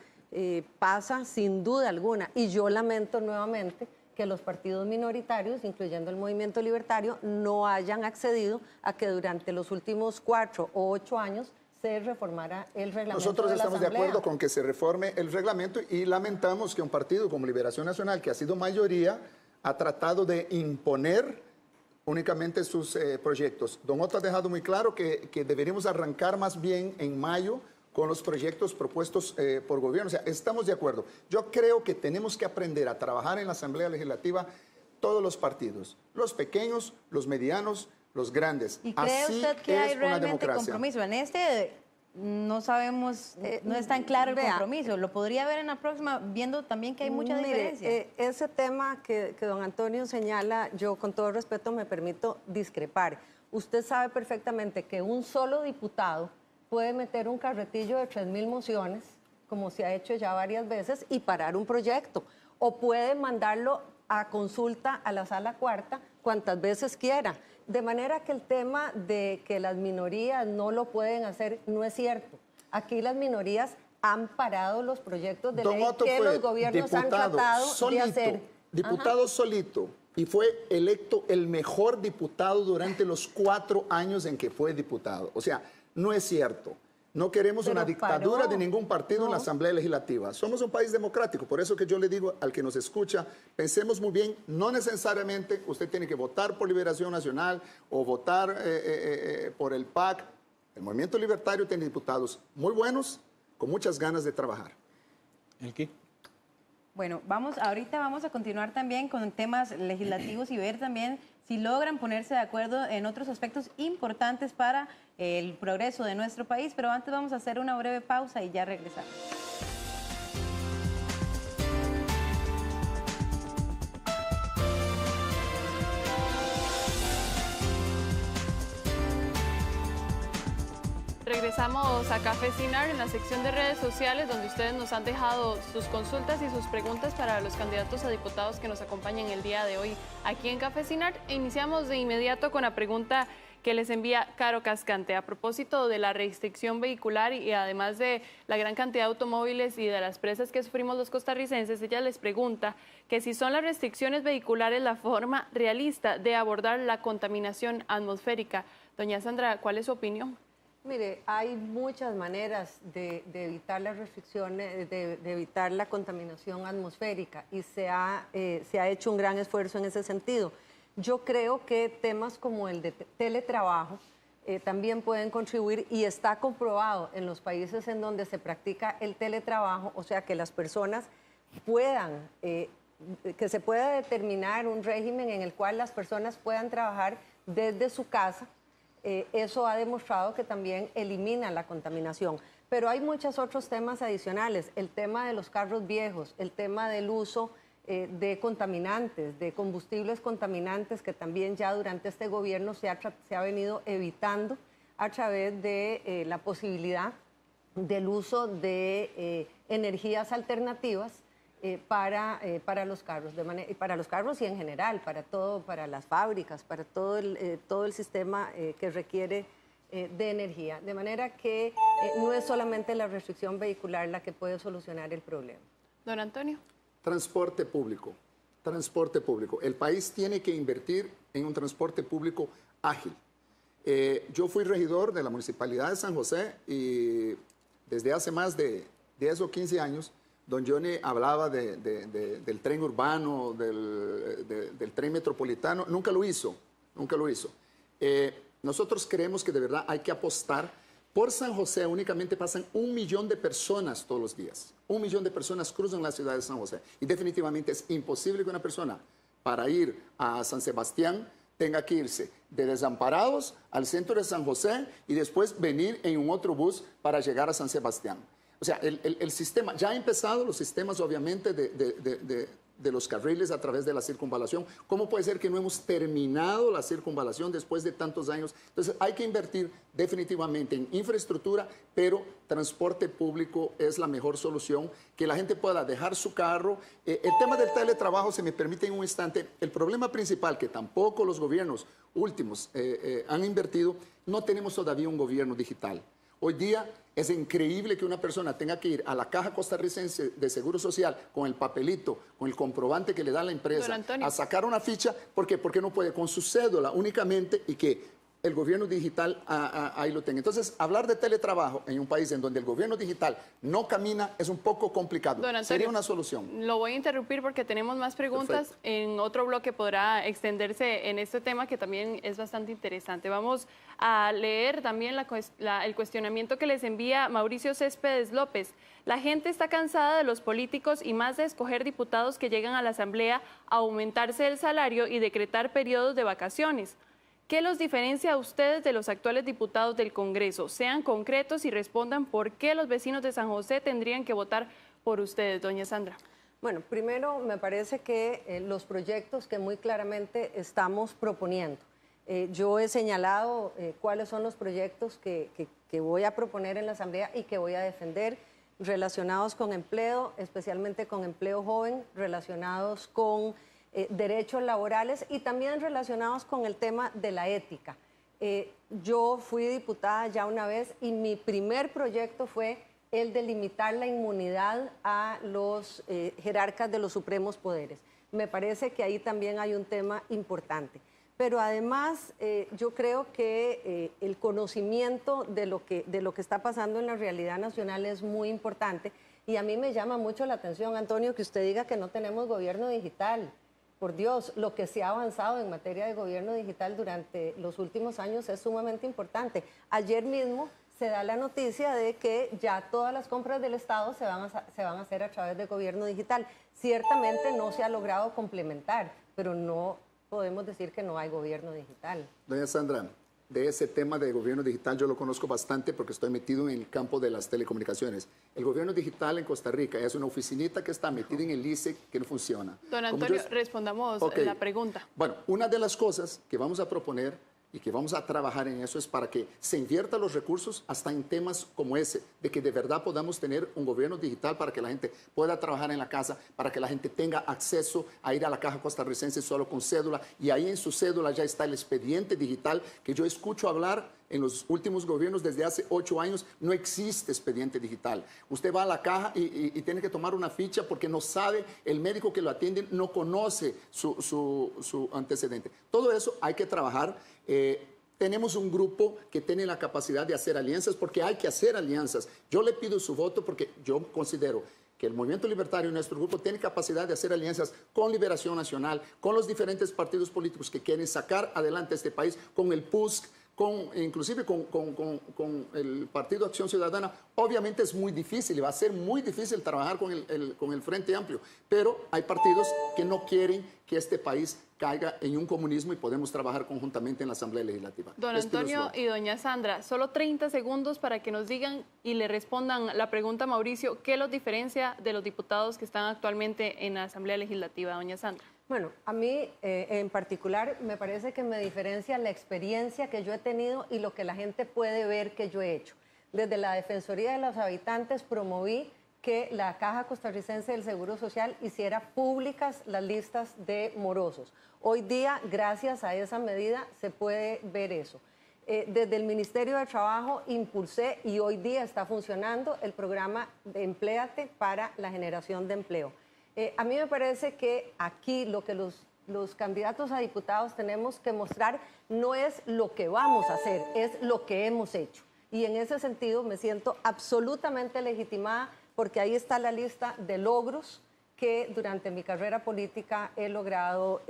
pasa sin duda alguna, y yo lamento nuevamente que los partidos minoritarios, incluyendo el Movimiento Libertario, no hayan accedido a que durante los últimos 4 o 8 años se reformara el reglamento. Nosotros de la estamos de Asamblea. acuerdo con que se reforme el reglamento y lamentamos que un partido como Liberación Nacional, que ha sido mayoría, ha tratado de imponer únicamente sus proyectos. Don Otto ha dejado muy claro que deberíamos arrancar más bien en mayo con los proyectos propuestos por gobierno. O sea, estamos de acuerdo. Yo creo que tenemos que aprender a trabajar en la Asamblea Legislativa todos los partidos, los pequeños, los medianos, los grandes. ¿Y cree Así usted que hay es una realmente democracia. compromiso? En este no sabemos, no es tan claro el compromiso. Lo podría ver en la próxima, viendo también que hay mucha diferencia. Ese tema que don Antonio señala, yo con todo respeto me permito discrepar. Usted sabe perfectamente que un solo diputado puede meter un carretillo de 3.000 mociones, como se ha hecho ya varias veces, y parar un proyecto. O puede mandarlo a consulta a la Sala Cuarta cuantas veces quiera. De manera que el tema de que las minorías no lo pueden hacer no es cierto. Aquí las minorías han parado los proyectos de ley que los gobiernos han tratado de hacer. Diputado solito, y fue electo el mejor diputado durante los 4 años en que fue diputado. O sea, No es cierto. No queremos Pero una dictadura paró. de ningún partido en la No. Asamblea Legislativa. Somos un país democrático, por eso que yo le digo al que nos escucha, pensemos muy bien, no necesariamente usted tiene que votar por Liberación Nacional o votar por el PAC. El Movimiento Libertario tiene diputados muy buenos, con muchas ganas de trabajar. Elki. Bueno, ahorita vamos a continuar también con temas legislativos y ver también si logran ponerse de acuerdo en otros aspectos importantes para el progreso de nuestro país, pero antes vamos a hacer una breve pausa y ya regresamos. Regresamos a Cafecinar en la sección de redes sociales, donde ustedes nos han dejado sus consultas y sus preguntas para los candidatos a diputados que nos acompañan el día de hoy aquí en Cafecinar. Iniciamos de inmediato con la pregunta que les envía Caro Cascante a propósito de la restricción vehicular y además de la gran cantidad de automóviles y de las presas que sufrimos los costarricenses. Ella les pregunta que si son las restricciones vehiculares la forma realista de abordar la contaminación atmosférica. Doña Sandra, ¿cuál es su opinión? Mire, hay muchas maneras de evitar las restricciones, de evitar la contaminación atmosférica y se ha hecho un gran esfuerzo en ese sentido. Yo creo que temas como el de teletrabajo también pueden contribuir y está comprobado en los países en donde se practica el teletrabajo, o sea, que las personas puedan, que se pueda determinar un régimen en el cual las personas puedan trabajar desde su casa. Eso ha demostrado que también elimina la contaminación. Pero hay muchos otros temas adicionales, el tema de los carros viejos, el tema del uso de contaminantes, de combustibles contaminantes, que también ya durante este gobierno se ha venido evitando a través de la posibilidad del uso de energías alternativas para los carros, para los carros y en general, para todo, para las fábricas, para todo el sistema que requiere de energía. De manera que no es solamente la restricción vehicular la que puede solucionar el problema. Don Antonio. Transporte público. Transporte público. El país tiene que invertir en un transporte público ágil. Yo fui regidor de la Municipalidad de San José y desde hace más de 10 o 15 años, don Johnny hablaba del tren urbano, del tren metropolitano. Nunca lo hizo, nunca lo hizo. Nosotros creemos que de verdad hay que apostar. Por San José únicamente pasan 1 millón de personas todos los días. 1 millón de personas cruzan la ciudad de San José. Y definitivamente es imposible que una persona para ir a San Sebastián tenga que irse de Desamparados al centro de San José y después venir en un otro bus para llegar a San Sebastián. O sea, el sistema, ya han empezado los sistemas obviamente de los carriles a través de la circunvalación. ¿Cómo puede ser que no hemos terminado la circunvalación después de tantos años? Entonces hay que invertir definitivamente en infraestructura, pero transporte público es la mejor solución, que la gente pueda dejar su carro. El tema del teletrabajo, se me permite en un instante, el problema principal que tampoco los gobiernos últimos han invertido, no tenemos todavía un gobierno digital. Hoy día es increíble que una persona tenga que ir a la Caja Costarricense de Seguro Social con el papelito, con el comprobante que le da la empresa, a sacar una ficha. ¿Por qué? Porque no puede con su cédula únicamente y que el gobierno digital ahí lo tenga. Entonces, hablar de teletrabajo en un país en donde el gobierno digital no camina es un poco complicado. Don Antonio, sería una solución. Lo voy a interrumpir porque tenemos más preguntas. Perfecto. En otro bloque podrá extenderse en este tema que también es bastante interesante. Vamos a leer también el cuestionamiento que les envía Mauricio Céspedes López. La gente está cansada de los políticos y más de escoger diputados que llegan a la Asamblea a aumentarse el salario y decretar periodos de vacaciones. ¿Qué los diferencia a ustedes de los actuales diputados del Congreso? Sean concretos y respondan por qué los vecinos de San José tendrían que votar por ustedes, doña Sandra. Bueno, primero me parece que los proyectos que muy claramente estamos proponiendo. Yo he señalado cuáles son los proyectos que voy a proponer en la Asamblea y que voy a defender, relacionados con empleo, especialmente con empleo joven, relacionados con derechos laborales y también relacionados con el tema de la ética. Yo fui diputada ya una vez y mi primer proyecto fue el de limitar la inmunidad a los jerarcas de los supremos poderes. Me parece que ahí también hay un tema importante. pero además yo creo que el conocimiento de lo que está pasando en la realidad nacional es muy importante. Y a mí me llama mucho la atención, Antonio, que usted diga que no tenemos gobierno digital. Por Dios, lo que se ha avanzado en materia de gobierno digital durante los últimos años es sumamente importante. Ayer mismo se da la noticia de que ya todas las compras del Estado se van a hacer a través de gobierno digital. Ciertamente no se ha logrado complementar, pero no podemos decir que no hay gobierno digital. Doña Sandra, de ese tema de gobierno digital yo lo conozco bastante porque estoy metido en el campo de las telecomunicaciones. El gobierno digital en Costa Rica es una oficinita que está metida en el ICE que no funciona. Don Antonio, respondamos la pregunta. Bueno, una de las cosas que vamos a proponer y que vamos a trabajar en eso es para que se inviertan los recursos hasta en temas como ese, de que de verdad podamos tener un gobierno digital para que la gente pueda trabajar en la casa, para que la gente tenga acceso a ir a la Caja Costarricense solo con cédula, y ahí en su cédula ya está el expediente digital que yo escucho hablar en los últimos gobiernos desde hace 8 años. No existe expediente digital. Usted va a la caja y tiene que tomar una ficha porque no sabe, el médico que lo atiende no conoce su antecedente. Todo eso hay que trabajar. Tenemos un grupo que tiene la capacidad de hacer alianzas, porque hay que hacer alianzas. Yo le pido su voto porque yo considero que el Movimiento Libertario, nuestro grupo, tiene capacidad de hacer alianzas con Liberación Nacional, con los diferentes partidos políticos que quieren sacar adelante este país, con el PUSC, inclusive con el Partido Acción Ciudadana. Obviamente es muy difícil, y va a ser muy difícil trabajar con el Frente Amplio, pero hay partidos que no quieren que este país caiga en un comunismo y podemos trabajar conjuntamente en la Asamblea Legislativa. Don Antonio y doña Sandra, solo 30 segundos para que nos digan y le respondan la pregunta a Mauricio, ¿qué los diferencia de los diputados que están actualmente en la Asamblea Legislativa, doña Sandra? Bueno, a mí en particular me parece que me diferencia la experiencia que yo he tenido y lo que la gente puede ver que yo he hecho. Desde la Defensoría de los Habitantes promoví que la Caja Costarricense del Seguro Social hiciera públicas las listas de morosos. Hoy día, gracias a esa medida, se puede ver eso. Desde el Ministerio de Trabajo impulsé, y hoy día está funcionando, el programa de Empléate para la generación de empleo. A mí me parece que aquí lo que los candidatos a diputados tenemos que mostrar no es lo que vamos a hacer, es lo que hemos hecho. Y en ese sentido me siento absolutamente legitimada porque ahí está la lista de logros que durante mi carrera política he logrado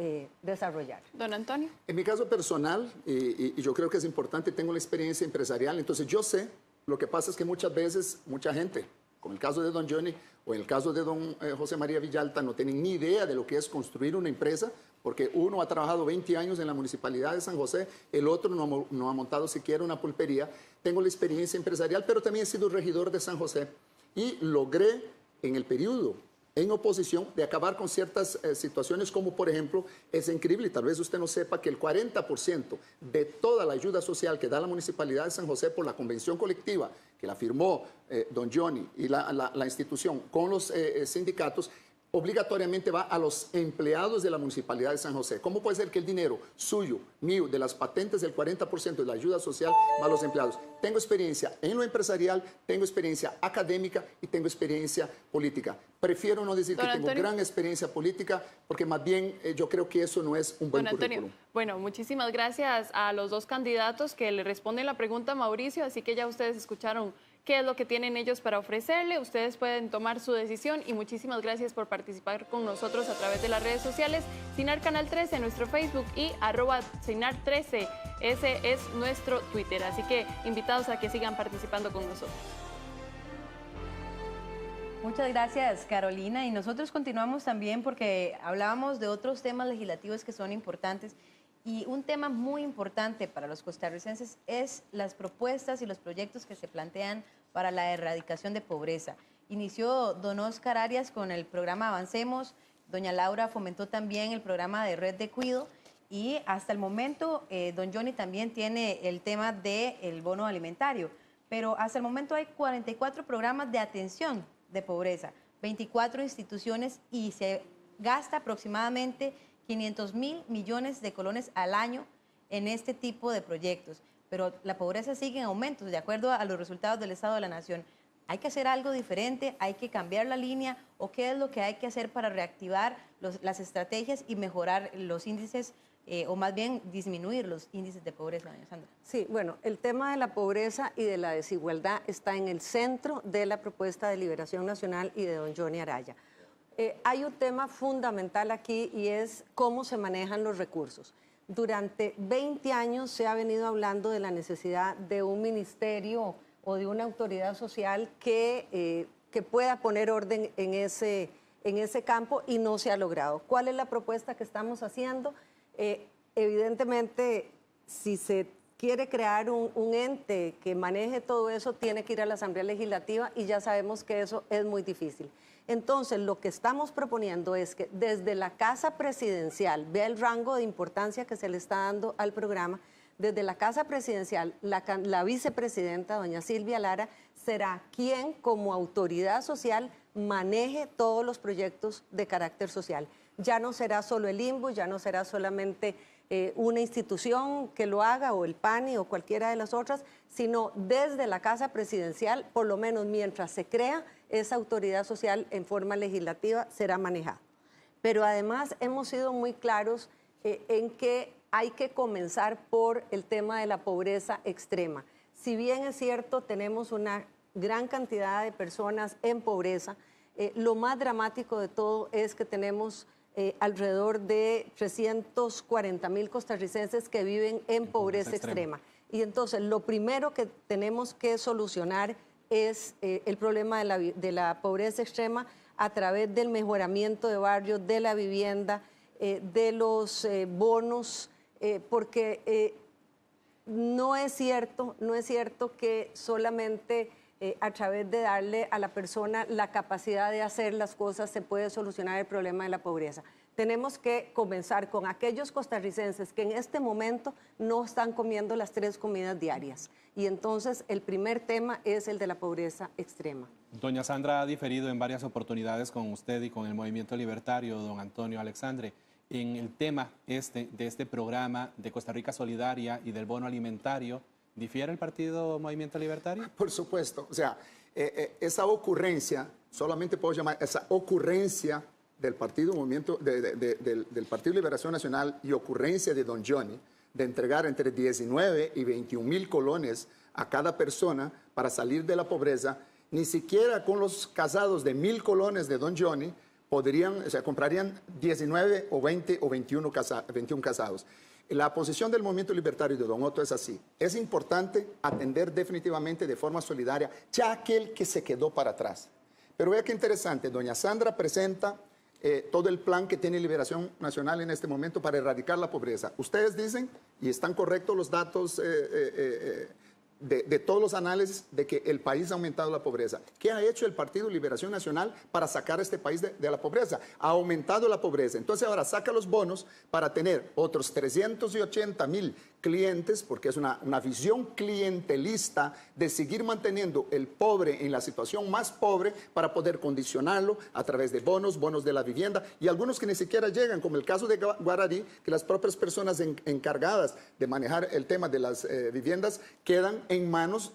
desarrollar. Don Antonio. En mi caso personal, y yo creo que es importante, tengo la experiencia empresarial, entonces yo sé, lo que pasa es que muchas veces mucha gente, como el caso de don Johnny o en el caso de don José María Villalta, no tienen ni idea de lo que es construir una empresa, porque uno ha trabajado 20 años en la Municipalidad de San José, el otro no ha montado siquiera una pulpería. Tengo la experiencia empresarial, pero también he sido regidor de San José y logré en el periodo en oposición de acabar con ciertas situaciones, como por ejemplo, es increíble, y tal vez usted no sepa, que el 40% de toda la ayuda social que da la Municipalidad de San José por la convención colectiva que la firmó don Johnny y la institución con los sindicatos, obligatoriamente va a los empleados de la Municipalidad de San José. ¿Cómo puede ser que el dinero suyo, mío, de las patentes del 40% de la ayuda social va a los empleados? Tengo experiencia en lo empresarial, tengo experiencia académica y tengo experiencia política. Prefiero no decir que tengo gran experiencia política porque más bien yo creo que eso no es un buen currículum. Bueno, muchísimas gracias a los dos candidatos que le responden la pregunta a Mauricio, así que ya ustedes escucharon qué es lo que tienen ellos para ofrecerle. Ustedes pueden tomar su decisión y muchísimas gracias por participar con nosotros a través de las redes sociales. Sinar Canal 13 en nuestro Facebook y @Sinar13. Ese es nuestro Twitter. Así que invitados a que sigan participando con nosotros. Muchas gracias, Carolina. Y nosotros continuamos también porque hablábamos de otros temas legislativos que son importantes. Y un tema muy importante para los costarricenses es las propuestas y los proyectos que se plantean para la erradicación de pobreza. Inició don Oscar Arias con el programa Avancemos, doña Laura fomentó también el programa de Red de Cuido y hasta el momento don Johnny también tiene el tema del bono alimentario. Pero hasta el momento hay 44 programas de atención de pobreza, 24 instituciones y se gasta aproximadamente 500.000 millones de colones al año en este tipo de proyectos. Pero la pobreza sigue en aumento, de acuerdo a los resultados del Estado de la Nación. ¿Hay que hacer algo diferente? ¿Hay que cambiar la línea? ¿O qué es lo que hay que hacer para reactivar las estrategias y mejorar los índices o más bien disminuir los índices de pobreza, doña Sandra. Sí, bueno, el tema de la pobreza y de la desigualdad está en el centro de la propuesta de Liberación Nacional y de don Johnny Araya. Hay un tema fundamental aquí y es cómo se manejan los recursos. Durante 20 años se ha venido hablando de la necesidad de un ministerio o de una autoridad social que pueda poner orden en ese campo y no se ha logrado. ¿Cuál es la propuesta que estamos haciendo? Evidentemente, si se quiere crear un ente que maneje todo eso, tiene que ir a la Asamblea Legislativa y ya sabemos que eso es muy difícil. Entonces, lo que estamos proponiendo es que desde la Casa Presidencial, vea el rango de importancia que se le está dando al programa, desde la Casa Presidencial, la vicepresidenta, doña Silvia Lara, será quien como autoridad social maneje todos los proyectos de carácter social. Ya no será solo el INBU, ya no será solamente una institución que lo haga, o el PANI o cualquiera de las otras, sino desde la Casa Presidencial, por lo menos mientras se crea esa autoridad social en forma legislativa, será manejada. Pero además hemos sido muy claros en que hay que comenzar por el tema de la pobreza extrema. Si bien es cierto, tenemos una gran cantidad de personas en pobreza, lo más dramático de todo es que tenemos alrededor de 340,000 costarricenses que viven en pobreza extrema. Y entonces lo primero que tenemos que solucionar es el problema de la pobreza extrema a través del mejoramiento de barrios, de la vivienda, de los bonos, porque no es cierto que solamente a través de darle a la persona la capacidad de hacer las cosas se puede solucionar el problema de la pobreza. Tenemos que comenzar con aquellos costarricenses que en este momento no están comiendo las 3 comidas diarias. Y entonces el primer tema es el de la pobreza extrema. Doña Sandra ha diferido en varias oportunidades con usted y con el Movimiento Libertario, don Antonio Alexandre, en el tema de este programa de Costa Rica Solidaria y del bono alimentario. ¿Difiere el partido Movimiento Libertario? Por supuesto. O sea, esa ocurrencia, solamente puedo llamar esa ocurrencia del Partido del Partido Liberación Nacional y ocurrencia de don Johnny, de entregar entre 19 y 21,000 colones a cada persona para salir de la pobreza, ni siquiera con los casados de 1,000 colones de don Johnny podrían, o sea, comprarían 19 o 20 o 21 casados. La posición del Movimiento Libertario de don Otto es así. Es importante atender definitivamente de forma solidaria ya aquel que se quedó para atrás. Pero vea qué interesante, doña Sandra presenta todo el plan que tiene Liberación Nacional en este momento para erradicar la pobreza. Ustedes dicen, y están correctos los datos de todos los análisis, de que el país ha aumentado la pobreza. ¿Qué ha hecho el Partido Liberación Nacional para sacar a este país de la pobreza? Ha aumentado la pobreza. Entonces ahora saca los bonos para tener otros 380,000 clientes, porque es una visión clientelista de seguir manteniendo el pobre en la situación más pobre para poder condicionarlo a través de bonos de la vivienda, y algunos que ni siquiera llegan, como el caso de Guararí, que las propias personas encargadas de manejar el tema de las viviendas quedan en manos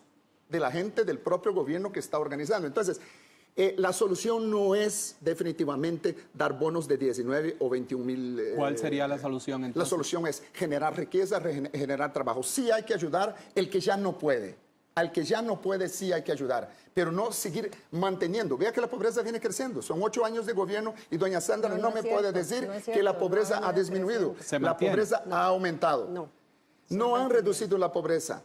de la gente del propio gobierno que está organizando. Entonces, la solución no es definitivamente dar bonos de 19 o 21,000. ¿Cuál sería la solución entonces? La solución es generar riqueza, generar trabajo. Sí hay que ayudar el que ya no puede. Al que ya no puede sí hay que ayudar, pero no seguir manteniendo. Vea que la pobreza viene creciendo. Son 8 años de gobierno y doña Sandra no me puede decir que la pobreza ha disminuido. La pobreza ha aumentado. No han reducido la pobreza.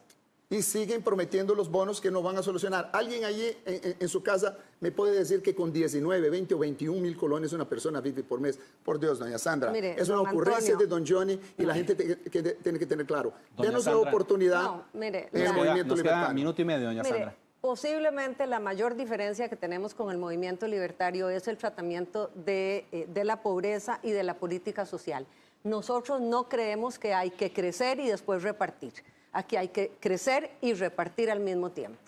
Y siguen prometiendo los bonos que no van a solucionar. ¿Alguien allí en su casa me puede decir que con 19, 20 o 21,000 colones una persona vive por mes? Por Dios, doña Sandra. Mire, es una ocurrencia de don Johnny y la gente tiene que tener claro. Denos la oportunidad en el Movimiento Libertario. Minuto y medio, doña Sandra. Posiblemente la mayor diferencia que tenemos con el Movimiento Libertario es el tratamiento de la pobreza y de la política social. Nosotros no creemos que hay que crecer y después repartir. Aquí hay que crecer y repartir al mismo tiempo.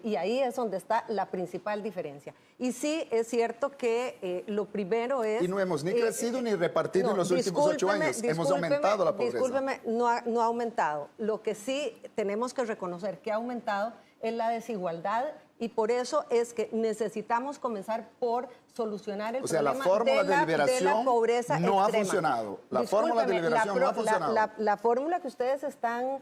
Y ahí es donde está la principal diferencia. Y sí, es cierto que lo primero es... Y no hemos ni crecido ni repartido en los últimos 8 años. Hemos aumentado la pobreza. Discúlpeme, no ha aumentado. Lo que sí tenemos que reconocer que ha aumentado es la desigualdad Y por eso es que necesitamos comenzar por solucionar el O sea, la problema fórmula de de la liberación pobreza no ha extrema. funcionado. La fórmula de Discúlpeme, liberación no ha funcionado. La fórmula que ustedes están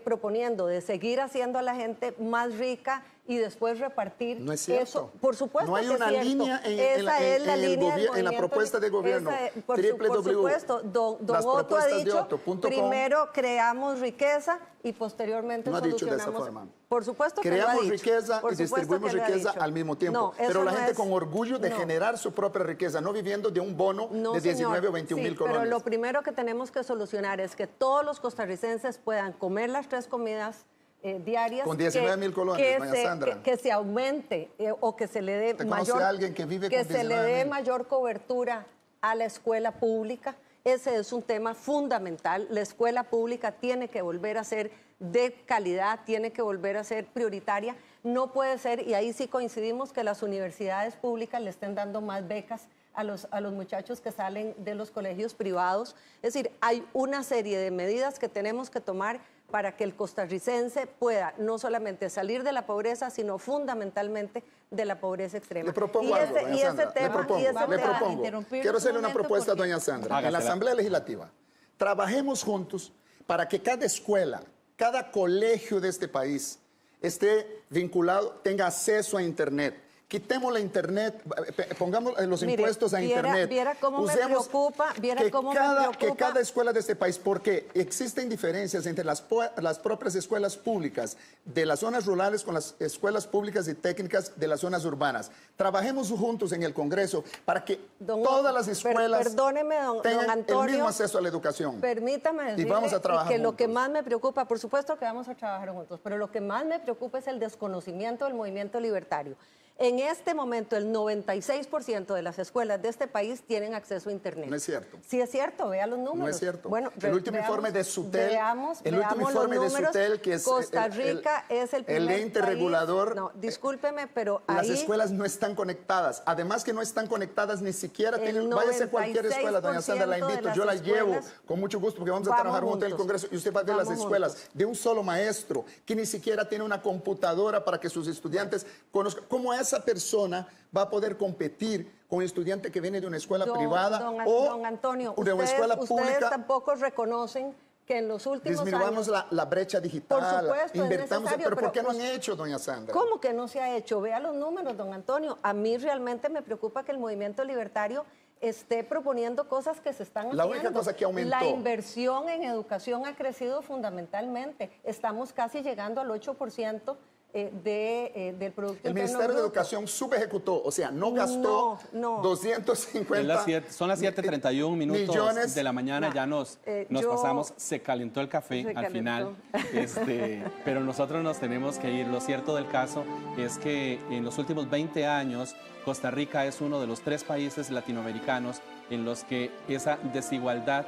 proponiendo de seguir haciendo a la gente más rica y después repartir No es cierto. eso, por supuesto no hay que una es cierto. línea Esa es la línea del en la movimiento propuesta de gobierno. Por supuesto, don Otto ha dicho, primero creamos riqueza y posteriormente No ha dicho de esa solucionamos. forma. Por supuesto que lo ha Creamos dicho. riqueza Por y supuesto distribuimos que lo ha riqueza dicho. al mismo tiempo. No, eso pero la no gente es- con orgullo de no. generar su propia riqueza, no viviendo de un bono No, de 19 señor. o 21 Sí, mil colones. pero lo primero que tenemos que solucionar es que todos los costarricenses puedan comer las 3 comidas diarias. Con 19,000 colones, doña Sandra. Que se aumente o que se le dé ¿Usted conoce mayor... a alguien que vive que con se le dé 19,000? mayor cobertura a la escuela pública. Ese es un tema fundamental. La escuela pública tiene que volver a ser de calidad, tiene que volver a ser prioritaria. No puede ser, y ahí sí coincidimos, que las universidades públicas le estén dando más becas a los muchachos que salen de los colegios privados. Es decir, hay una serie de medidas que tenemos que tomar para que el costarricense pueda no solamente salir de la pobreza, sino fundamentalmente de la pobreza extrema. Le propongo algo, doña Sandra. Le propongo. interrumpir Quiero un hacerle una momento propuesta a porque- doña Sandra. En la Hágasela. Asamblea Legislativa, trabajemos juntos para que cada escuela, cada colegio de este país esté vinculado, tenga acceso a Internet. Quitemos la Internet, pongamos los Mire, impuestos a viera- Internet. viera cómo me Usemos preocupa, viera que cómo me cada, preocupa. que cada escuela de este país, porque existen diferencias entre las propias escuelas públicas de las zonas rurales con las escuelas públicas y técnicas de las zonas urbanas. Trabajemos juntos en el Congreso para que todas las escuelas perdóneme, don tengan Antonio, el mismo acceso a la educación. Permítame decirle vamos a trabajar que lo que juntos. más me preocupa, por supuesto que vamos a trabajar juntos, pero lo que más me preocupa es el desconocimiento del movimiento libertario. En este momento, el 96% de las escuelas de este país tienen acceso a Internet. No es cierto. Sí es cierto, vea los números. No es cierto. Bueno, El último informe de SUTEL, veamos el último los informe de números. SUTEL, que es Costa Rica es el primer ente país- regulador. No, discúlpeme, pero Las ahí... escuelas no están conectadas. Además que no están conectadas, ni siquiera El tienen... Váyase a cualquier escuela, doña Sandra, la 96% de invito. las Yo la llevo escuelas- con mucho gusto porque vamos a Vamos trabajar juntos en el juntos. Congreso y usted va a ver las Vamos escuelas juntos. de un solo maestro que ni siquiera tiene una computadora para que sus estudiantes conozcan. ¿Cómo esa persona va a poder competir con un estudiante que viene de una escuela privada o don Antonio, de una escuela ustedes pública? tampoco reconocen que en los últimos Disminuyamos años... la brecha digital, Por supuesto, es invertamos, necesario, pero ¿por qué no pero han hecho, doña Sandra? ¿Cómo que no se ha hecho? Vea los números, don Antonio. A mí realmente me preocupa que el movimiento libertario esté proponiendo cosas que se están La haciendo. única cosa que aumentó. La inversión en educación ha crecido fundamentalmente. Estamos casi llegando al 8% del Producto El Interno Ministerio de Bruto. Educación subejecutó, o sea, no gastó No. 250 Son las 7:31 minutos millones de la mañana, No. ya nos Yo- pasamos, se calentó el café Se al final, calentó. pero nosotros nos tenemos que ir. Lo cierto del caso es que en los últimos 20 años Costa Rica es uno de los 3 países latinoamericanos en los que esa desigualdad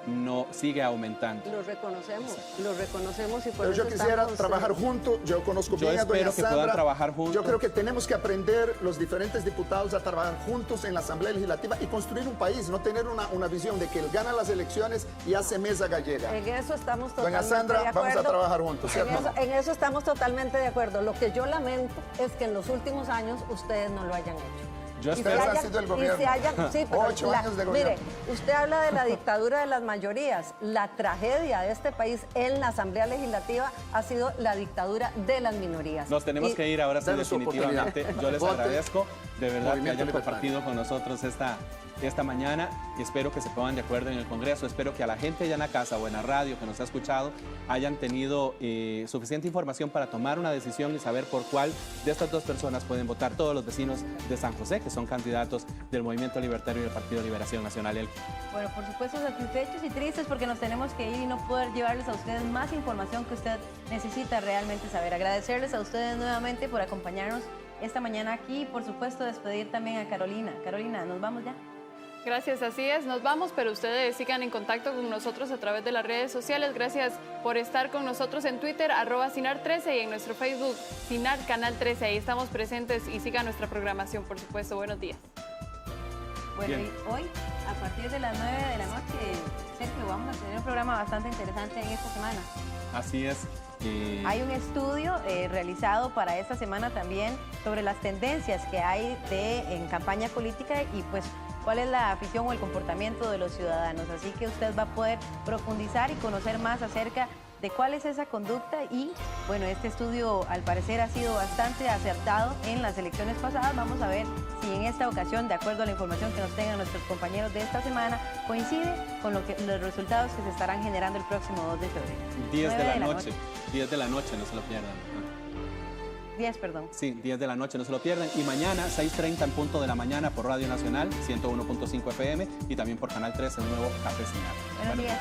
no sigue aumentando. Lo reconocemos y por Pero eso yo quisiera estamos, trabajar juntos, yo conozco Yo bien a doña espero que puedan Sandra. trabajar juntos. Yo creo que tenemos que aprender los diferentes diputados a trabajar juntos en la Asamblea Legislativa y construir un país, no tener una visión de que él gana las elecciones y hace mesa gallega. En eso estamos Doña totalmente Sandra, de acuerdo. vamos a trabajar juntos, ¿cierto? En eso estamos totalmente de acuerdo. Lo que yo lamento es que en los últimos años ustedes no lo hayan hecho. Yo Y se espero- Ustedes han hayan- sido el y gobierno. se hayan- sí, pero 8 años de gobierno. Mire, usted habla de la dictadura de las mayorías. La tragedia de este país en la Asamblea Legislativa ha sido la dictadura de las minorías. Nos tenemos Y- que ir ahora sí, Dale su definitivamente. oportunidad. Yo les Vote agradezco de verdad que Movimiento hayan Libertario. compartido con nosotros esta mañana. Espero que se pongan de acuerdo en el Congreso. Espero que a la gente allá en la casa o en la radio que nos ha escuchado hayan tenido suficiente información para tomar una decisión y saber por cuál de estas 2 personas pueden votar todos los vecinos de San José, que son candidatos del Movimiento Libertario y del Partido Liberación Nacional. Bueno, por supuesto satisfechos y tristes porque nos tenemos que ir y no poder llevarles a ustedes más información que usted necesita realmente saber. Agradecerles a ustedes nuevamente por acompañarnos esta mañana aquí y por supuesto despedir también a Carolina. Carolina, ¿nos vamos ya? Gracias, así es, nos vamos, pero ustedes sigan en contacto con nosotros a través de las redes sociales. Gracias por estar con nosotros en Twitter, @Sinar13 y en nuestro Facebook, Sinar Canal 13. Ahí estamos presentes y sigan nuestra programación, por supuesto. Buenos días. Bueno, Bien. y hoy, a partir de las 9 de la noche, Sergio, vamos a tener un programa bastante interesante en esta semana. Así es. Hay un estudio realizado para esta semana también sobre las tendencias que hay en campaña política y pues cuál es la afición o el comportamiento de los ciudadanos. Así que usted va a poder profundizar y conocer más acerca de cuál es esa conducta y bueno, este estudio al parecer ha sido bastante acertado en las elecciones pasadas. Vamos a ver si en esta ocasión, de acuerdo a la información que nos tengan nuestros compañeros de esta semana, coincide con los resultados que se estarán generando el próximo 2 de febrero. 10 de la noche, 10 de la noche, no se lo pierdan. 10, perdón. Sí, 10 de la noche, no se lo pierdan. Y mañana, 6:30 en punto de la mañana por Radio Nacional, 101.5 FM y también por Canal 13, el nuevo Café Señal. Buenos días.